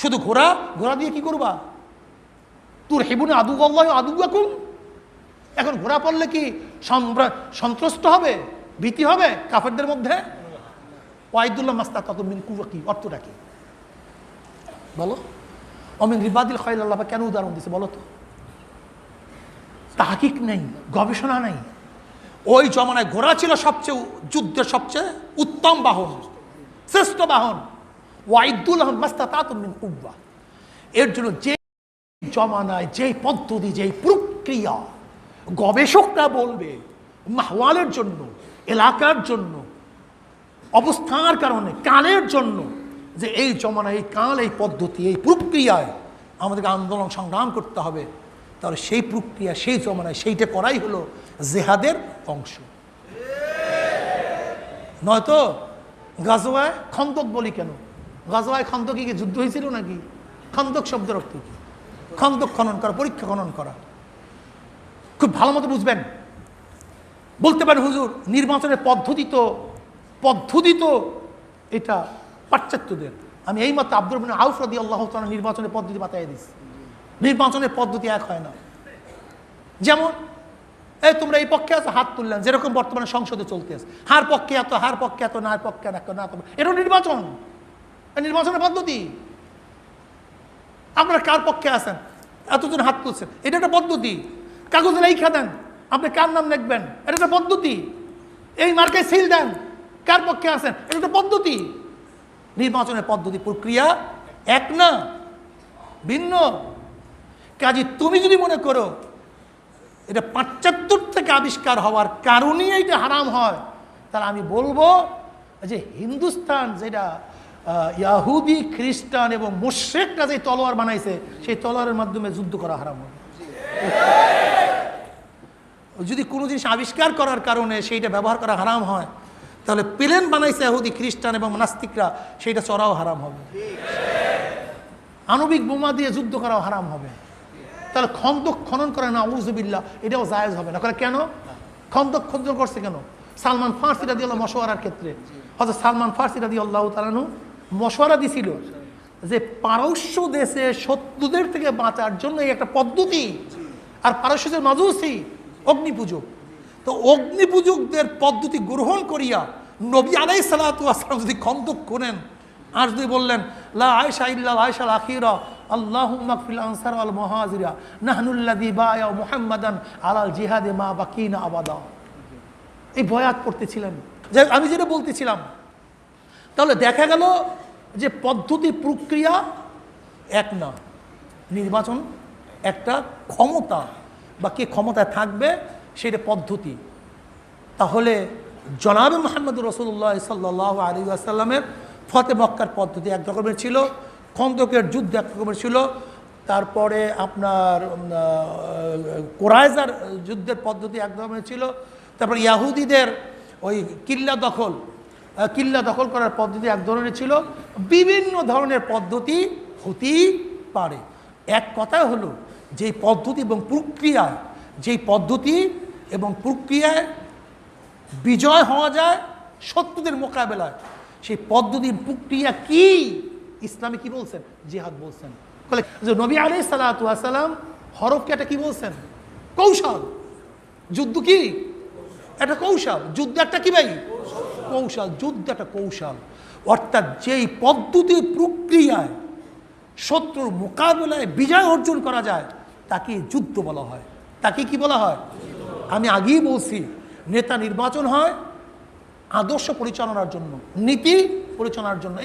শুধু ঘোড়া, ঘোড়া দিয়ে কি করবা? তুরহিবুনা আদুওয়াল্লাহি আদুওয়াকুম। এখন ঘোড়া পড়লে কি সন্ত্রস্ত হবে, ভীতি হবে কাফেরদের মধ্যে? ওয়াইদুল্লাহ মাস্তাতাতুম মিন কুওয়া, কি অর্থটা কি বলো? অমিন রিবাতিল খাইর আল্লাহ কেন উদাহরণ দিছে বলো তো? তাহকিক নেই, গবেষণা নেই। ওই জমানায় ঘোড়া ছিল সবচেয়ে যুদ্ধের সবচেয়ে উত্তম বাহন, শ্রেষ্ঠ বাহন। ওয়াইদুল্লাহ মাস্তাতাতুম মিন কুওয়া। এর জন্য যে জমানায় যেই পদ্ধতি, যেই প্রক্রিয়া গবেষকরা বলবে মাহওয়ালের জন্য, এলাকার জন্য, অবস্থার কারণে, কালের জন্য, যে এই জমানায় এই কাল, এই পদ্ধতি, এই প্রক্রিয়ায় আমাদেরকে আন্দোলন সংগ্রাম করতে হবে, তাহলে সেই প্রক্রিয়া, সেই জমানায় সেইটা করাই হলো জেহাদের অংশ। নয়তো গাজওয়ায় খন্দক বলি কেন? গাজওয়ায় খন্দকে কি যুদ্ধ হয়েছিল নাকি? খন্দক শব্দের অর্থ কি? খন্দক খনন করা, পরীক্ষা খনন করা। খুব ভালো মতো বুঝবেন। বলতে পারেন হুজুর নির্বাচনের পদ্ধতি তো এটা পাশ্চাত্যদের। আমি এই মতো আব্দুর রহমান আউফ রাদিয়াল্লাহু তাআলা নির্বাচনের পদ্ধতি বাতাই দিচ্ছি। নির্বাচনের পদ্ধতি এক হয় না। যেমন এই তোমরা এই পক্ষে আছো, হাত তুললেন, যেরকম বর্তমানে সংসদে চলতে আছে, হার পক্ষে এত, না পক্ষে না, এটা নির্বাচন, নির্বাচনের পদ্ধতি। আপনারা কার পক্ষে আছেন, এতজন হাত তুলছেন, এটা একটা পদ্ধতি। কাগজে লেখা দেন আপনি কার নাম লিখবেন, এটা একটা পদ্ধতি। এই মার্কায় সিল দেন কার পক্ষে আছেন, এটা একটা পদ্ধতি। নির্বাচনের পদ্ধতি প্রক্রিয়া এক না, ভিন্ন। কাজে তুমি যদি মনে করো এটা পাশ্চাত্য থেকে আবিষ্কার হওয়ার কারণেই এটা হারাম হয়, তাহলে আমি বলবো যে হিন্দুস্তান যেটা ইয়াহুদি, খ্রিস্টান এবং মুশরিকরা যে তলোয়ার বানাইছে, সেই তলোয়ারের মাধ্যমে যুদ্ধ করা হারাম হবে। যদি কোনো জিনিস আবিষ্কার করার কারণে সেইটা ব্যবহার করা হারাম হয়, তাহলে প্লেন বানাইছে ইহুদি, খ্রিস্টান এবং নাস্তিকরা, সেইটা চড়াও হারাম হবে। আণবিক বোমা দিয়ে যুদ্ধ করাও হারাম হবে। তাহলে খন্দক খনন করে না, আউযুবিল্লাহ, এটাও জায়েজ হবে না। কেন খন্দক খনন করছে? কেন? সালমান ফার্সি রাদিয়াল্লাহু মশওয়ারার ক্ষেত্রে হযরত সালমান ফার্সি রাদিয়াল্লাহু তাআলা আনহু মশওয়ারা দিছিল যে পারস্য দেশে শত্রুদের থেকে বাঁচার জন্য এই একটা পদ্ধতি। আর পারস্যের মাজুসি অগ্নিপূজক, তো অগ্নিপূজকদের পদ্ধতি গ্রহণ করিয়া নবী আলাইহিস সালাতু ওয়াস সালাম যদি খন্দক করেন, আর যদি বললেন লা আয়েশা ইল্লা আয়েশাল আখিরা আল্লাহুম্মা ফিল আনসার ওয়াল মুহাজিরা নাহনুল্লাযী বায়া মুহাম্মাদান আলাল জিহাদে মা বাকিনা আবাদা, এই বয়াত করতেছিলেন। যে আমি যেটা বলতেছিলাম, তাহলে দেখা গেল যে পদ্ধতি প্রক্রিয়া এক না। নির্বাচন একটা ক্ষমতা, বা কে ক্ষমতায় থাকবে সেটা পদ্ধতি। তাহলে জনাবে মুহাম্মদ রাসূলুল্লাহ সাল্লাল্লাহু আলাইহি ওয়াসাল্লামের ফতে মক্কার পদ্ধতি এক রকমের ছিল, খন্দকের যুদ্ধ এক রকমের ছিল, তারপরে আপনার কোরাইজার যুদ্ধের পদ্ধতি এক রকমের ছিল, তারপর ইয়াহুদিদের ওই কিল্লা দখল করার পদ্ধতি এক ধরনের ছিল। বিভিন্ন ধরনের পদ্ধতি হতেই পারে। এক কথা হলো যেই পদ্ধতি এবং প্রক্রিয়ায় বিজয় হওয়া যায় শত্রুদের মোকাবেলায়, সেই পদ্ধতি প্রক্রিয়া কি? ইসলামে কি বলছেন? জিহাদ বলছেন। যে নবী আলাইহিস সালাতু ওয়াস সালাম হরফকে একটা কি বলছেন? কৌশল। যুদ্ধ কি? একটা কৌশল। যুদ্ধ একটা কি ভাই? কৌশল। যুদ্ধ একটা কৌশল। অর্থাৎ যেই পদ্ধতি প্রক্রিয়ায় শত্রুর মোকাবেলায় বিজয় অর্জন করা যায় তাকে যুদ্ধ বলা হয়। তাকে কি বলা হয়? আমি আগেই বলছি, নেতা নির্বাচন হয় আদর্শ পরিচালনার জন্য, নীতি পরিচালনার জন্য।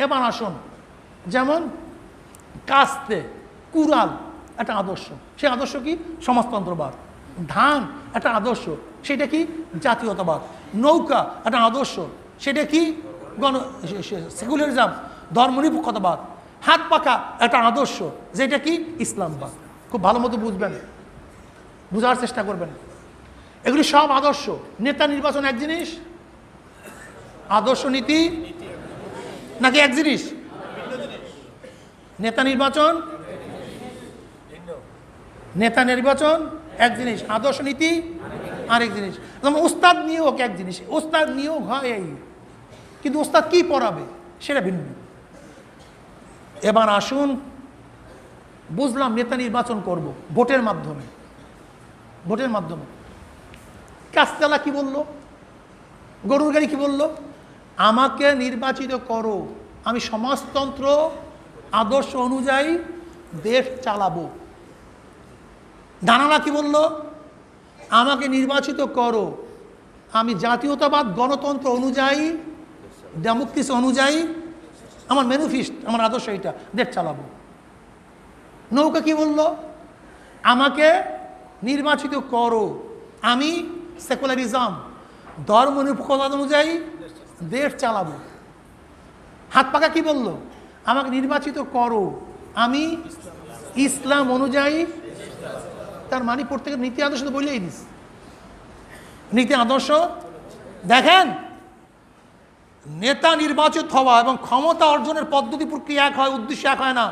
এবার আসুন যেমন কাস্তে, কুরাল একটা আদর্শ, সেই আদর্শ কি? সমাজতন্ত্রবাদ। ধান একটা আদর্শ, সেটা কি? জাতীয়তাবাদ। নৌকা একটা আদর্শ, সেটা কি? সেকুলারিজম, ধর্মনিরপেক্ষতাবাদ। হাত পাখা একটা আদর্শ, যেটা কি? ইসলামবাদ। খুব ভালো মতো বুঝবেন, বুঝার চেষ্টা করবেন। এগুলি সব আদর্শ। নেতা নির্বাচন এক জিনিস, আদর্শ নীতি নাকি এক জিনিস? নেতা নির্বাচন এক জিনিস, আদর্শ নীতি আরেক জিনিস। যেমন উস্তাদ নিয়োগ এক জিনিস, উস্তাদ নিয়োগ হয় এই, কিন্তু উস্তাদ কি পড়াবে সেটা ভিন্ন। এবার আসুন, বুঝলাম নেতা নির্বাচন করব ভোটের মাধ্যমে। কাস্তালা কি বলল? গরুর গাড়ি কি বলল? আমাকে নির্বাচিত করো, আমি সমাজতন্ত্র আদর্শ অনুযায়ী দেশ চালাবো। দানালা কি বলল? আমাকে নির্বাচিত করো, আমি জাতীয়তাবাদ গণতন্ত্র অনুযায়ী, ডেমোক্রেসি অনুযায়ী, আমার ম্যানিফেস্ট, আমার আদর্শ এটা, দেশ চালাবো। নৌকা কি বলল? আমাকে নির্বাচিত করো, আমি সেকুলারিজম, ধর্মনিরপেক্ষতা অনুযায়ী দেশ চালাবো। হাত পাকা কি বলল? আমাকে নির্বাচিত করো, আমি ইসলাম অনুযায়ী। তার মানে প্রত্যেকের নীতি আদর্শ তো বলেই দিস, নীতি আদর্শ। দেখেন নেতা নির্বাচিত হওয়া এবং ক্ষমতা অর্জনের পদ্ধতি প্রক্রিয়া এক হয়, উদ্দেশ্য এক হয় না।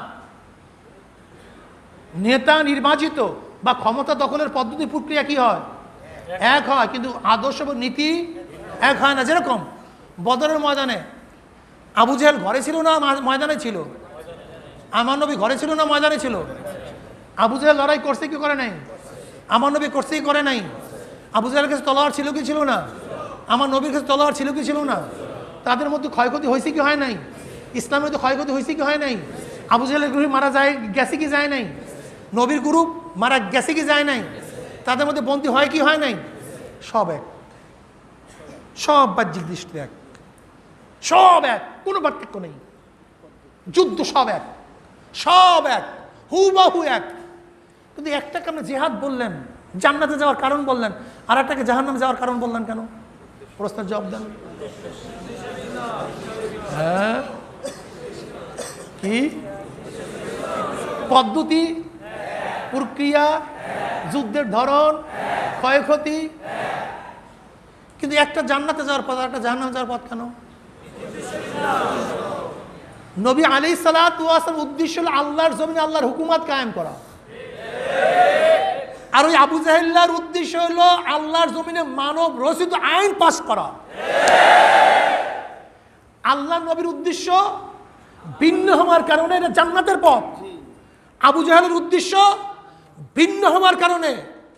নেতা নির্বাচিত বা ক্ষমতা দখলের পদ্ধতি প্রক্রিয়া কি হয়? এক হয়, কিন্তু আদর্শ এবং নীতি এক হয় না। যেরকম বদরের ময়দানে আবু জেহেল ঘরে ছিল না ময়দানে ছিল? আমার নবী ঘরে ছিল না ময়দানে ছিল? আবু জেহেল লড়াই করছে কি করে নাই? আমার নবী করছে কি করে নাই? আবু জেহেলের কাছে তলোয়ার ছিল কি ছিল না? আমার নবীর কাছে তলোয়ার ছিল কি ছিল না? তাদের মধ্যে ক্ষয়ক্ষতি হয়েছে কি হয় নাই? ইসলামের মধ্যে ক্ষয়ক্ষতি হয়েছে কি হয় নাই? আবু জেহেলের গ্রুপ মারা যায় গেছে কি যায় নাই? নবীর গ্রুপ মারা গেছে কি যায় নাই? তাদের মধ্যে বন্দী হয় কি হয় নাই? সব এক, সব বাহ্যিক দৃষ্টি এক, সব এক, কোনো পার্থক্য নেই। যুদ্ধ সব এক, সব এক, হুবাহু এক। কিন্তু একটাকে আপনি জিহাদ বললেন, জান্নাতে যাওয়ার কারণ বললেন, আর একটাকে জাহান্নামে যাওয়ার কারণ বললেন কেন? প্রশ্নের জবাব দেন। হ্যাঁ, কি পদ্ধতি, প্রক্রিয়া, যুদ্ধের ধরন, ক্ষয়ক্ষতি, কিন্তু একটা জান্নাতে যাওয়ার পথ, একটা জাহান্নামে যাওয়ার পথ কেন? নবী আলাইহিস সালাতু ওয়াস সালাম উদ্দেশ্য হলো আল্লাহর জমিনে আল্লাহর হুকুমত কায়েম করা, আর ওই আবু জাহেলের উদ্দেশ্য হলো আল্লাহর জমিনে মানব রচিত আইন পাস করা। আল্লাহ নবীর উদ্দেশ্য ভিন্ন হওয়ার কারণে এটা জান্নাতের পথ, আবু জাহেলের উদ্দেশ্য ভিন্ন হওয়ার কারণে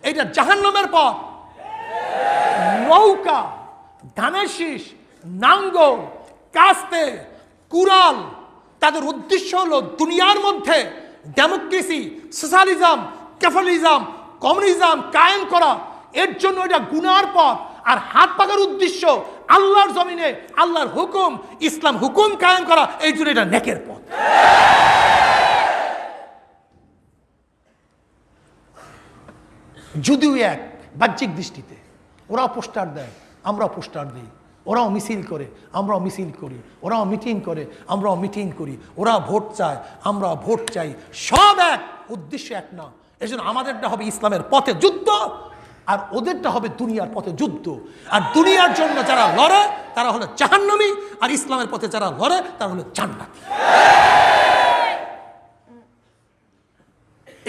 এটা জাহান্নামের পথ। নৌকা, ধানের শীষ, নাঙ্গল, কাস্তে, কুড়াল, তাদের উদ্দেশ্য হলো দুনিয়ার মধ্যে ডেমোক্রেসি, সোশ্যালিজম, ক্যাপিটালিজম, কমিউনিজম কায়েম করা। এর জন্য এটা গুনার পথ। আর হাত পাকার উদ্দেশ্য আল্লাহর জমিনে আল্লাহর হুকুম, ইসলাম হুকুম কায়েম করা। এই জন্য এটা নেকের পথ। যদিও এক বাহ্যিক দৃষ্টিতে, ওরাও পোস্টার দেয়, আমরাও পোস্টার দিই, ওরাও মিছিল করে, আমরাও মিছিল করি, ওরাও মিটিং করে, আমরাও মিটিং করি, ওরা ভোট চায়, আমরা ভোট চাই, সব এক, উদ্দেশ্য এক না। এই জন্য আমাদেরটা হবে ইসলামের পথে যুদ্ধ, আর ওদেরটা হবে দুনিয়ার পথে যুদ্ধ। আর দুনিয়ার জন্য যারা লড়ে তারা হলো জাহান্নামী, আর ইসলামের পথে যারা লড়ে তারা হলো জান্নাতি।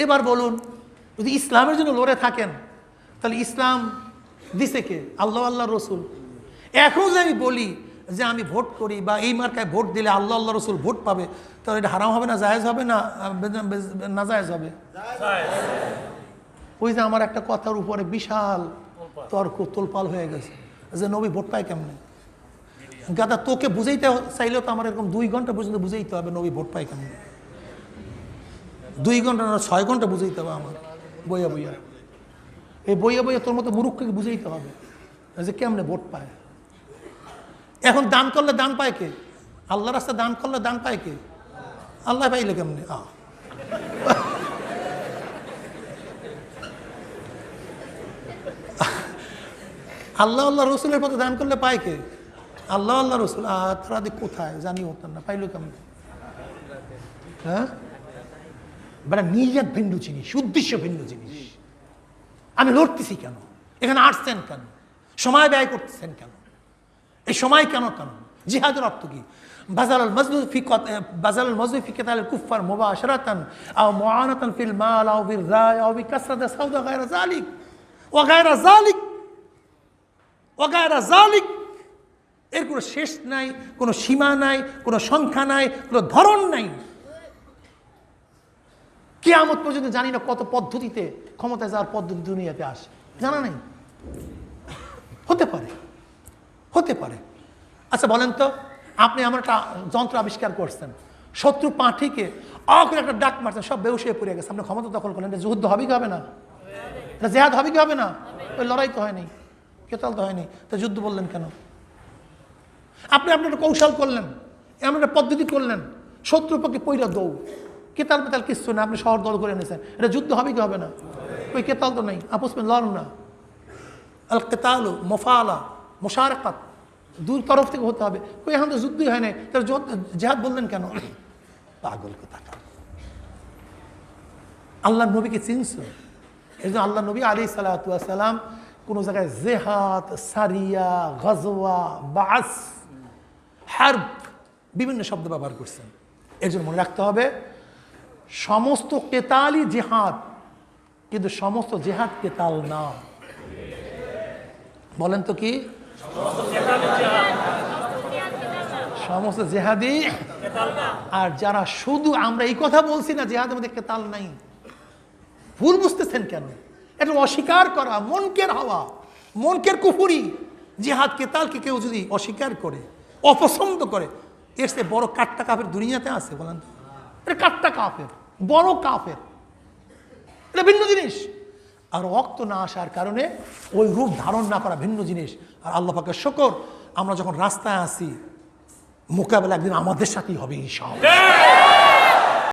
এবার বলুন, যদি ইসলামের জন্য লড়ে থাকেন তাহলে ইসলাম দিছে কে? আল্লাহ, আল্লাহ রসুল। এখন যে আমি বলি যে আমি ভোট করি বা এই মার্কায় ভোট দিলে আল্লাহ, আল্লাহ রসুল ভোট পাবে, তাহলে এটা হারাম হবে না জায়েজ হবে না না জায়েজ হবে? ওই যে আমার একটা কথার উপরে বিশাল তর্ক তোলপাল হয়ে গেছে যে নবী ভোট পায় কেমনে। গাদা, তোকে বুঝাইতে চাইলেও তো আমার এরকম 2 ঘন্টা পর্যন্ত বুঝাইতে হবে নবী ভোট পায় কেমনে। 2 ঘন্টা না 6 ঘন্টা বুঝাইতে হবে আমার বইয়া বইয়া। এই বইয়া বইয়া তোর মতো মুরুক্ষকে বুঝাইতে হবে যে কেমনে ভোট পায়। এখন দান করলে দান পায় কে? আল্লাহ রাস্তা দান করলে দান পায় কে? আল্লাহ পাইলে কেমনে? আল্লাহ, আল্লাহ রসুলের পথে দান করলে পায় কে? আল্লাহ, আল্লাহ রসুল। তারা কোথায় জানি হতাম না, পাইলো কেমন? হ্যাঁ, মানে নিয়ত ভিন্ন জিনিস, উদ্দেশ্য ভিন্ন জিনিস। আমি লড়তেছি কেন? এখানে আসছেন কেন? সময় ব্যয় করতেছেন কেন? এই সময় কেন? জিহাদের অর্থ কি? বাজারুল মাজলুম ফি কিতাল কুফার মুবাশারাতান আও মুআনাতান ফিল মাল আও বির রায় আও বিকাসরাত সাওদা গায়রা যালিক ওয়া গায়রা যালিক ওয়া গায়রা যালিক। এর কোনো শেষ নাই, কোনো সীমা নাই, কোনো সংখ্যা নাই, কোনো ধরন নাই। কিয়ামত পর্যন্ত জানি না কত পদ্ধতিতে ক্ষমতায় যাওয়ার পদ্ধতি দুনিয়াতে আসে, জানা নেই। হতে পারে, হতে পারে। আচ্ছা বলেন তো, আপনি আমার একটা যন্ত্র আবিষ্কার করছেন, শত্রু পাঠিকে করে একটা ডাক মারছেন, সব বেহুশ হয়ে পড়ে গেছে, আপনি ক্ষমতা দখল করলেন, এটা যুদ্ধ হবে কি হবে না? এটা জেহাদ হবে কি হবে না? ওই লড়াই তো হয়নি, কেতাল তো হয়নি, তো যুদ্ধ বললেন কেন? আপনি একটা কৌশল করলেন, এমন একটা পদ্ধতি করলেন, শত্রুর পক্ষে পৈরা দৌ, কেতাল পেতাল কিচ্ছু না, আপনি শহর দল করে এনেছেন, এটা যুদ্ধ হবে কি হবে না? ওই কেতাল তো নেই, আপস মে লড় না। আল কেতালু মোফালা মোশারাকাত, দূর তরফ থেকে হতে হবে। ওই এখন তো যুদ্ধই হয় নাই, তার জেহাদ বললেন কেন? পাগল কথা। আল্লাহ নবীকে চিনছো? এই জন্য আল্লাহ নবী আলাইহিস সালাতু ওয়াস সালাম কোনো জায়গায় জেহাদ, সারিয়া, গজওয়া, বাস হার্ব, বিভিন্ন শব্দ ব্যবহার করছেন। এর জন্য মনে রাখতে হবে সমস্ত কেতালই জেহাদ, কিন্তু সমস্ত জেহাদ কেতাল না। বলেন তো কি? সমস্ত জেহাদি। আর যারা শুধু আমরা এই কথা বলছি না জেহাদের মধ্যে কেতাল নাই, ভুল বুঝতেছেন কেন? এটা অস্বীকার করা, মনকের হওয়া, মনকের কুফুরি। জিহাদ কেতালকে কেউ যদি অস্বীকার করে, অপছন্দ করে, এর সে বড় কাট্টা কাফের দুনিয়াতে আছে? বলেন তো, এটা কাট্টা কাফের, বড় কাফের, এটা ভিন্ন জিনিস। আর রক্ত না আসার কারণে ওই রূপ ধারণ না করা ভিন্ন জিনিস। আর আল্লাহ পাকের শুকর, আমরা যখন রাস্তায় আসি, মোকাবেলা একদিন আমাদের সাথেই হবে ইনশাআল্লাহ।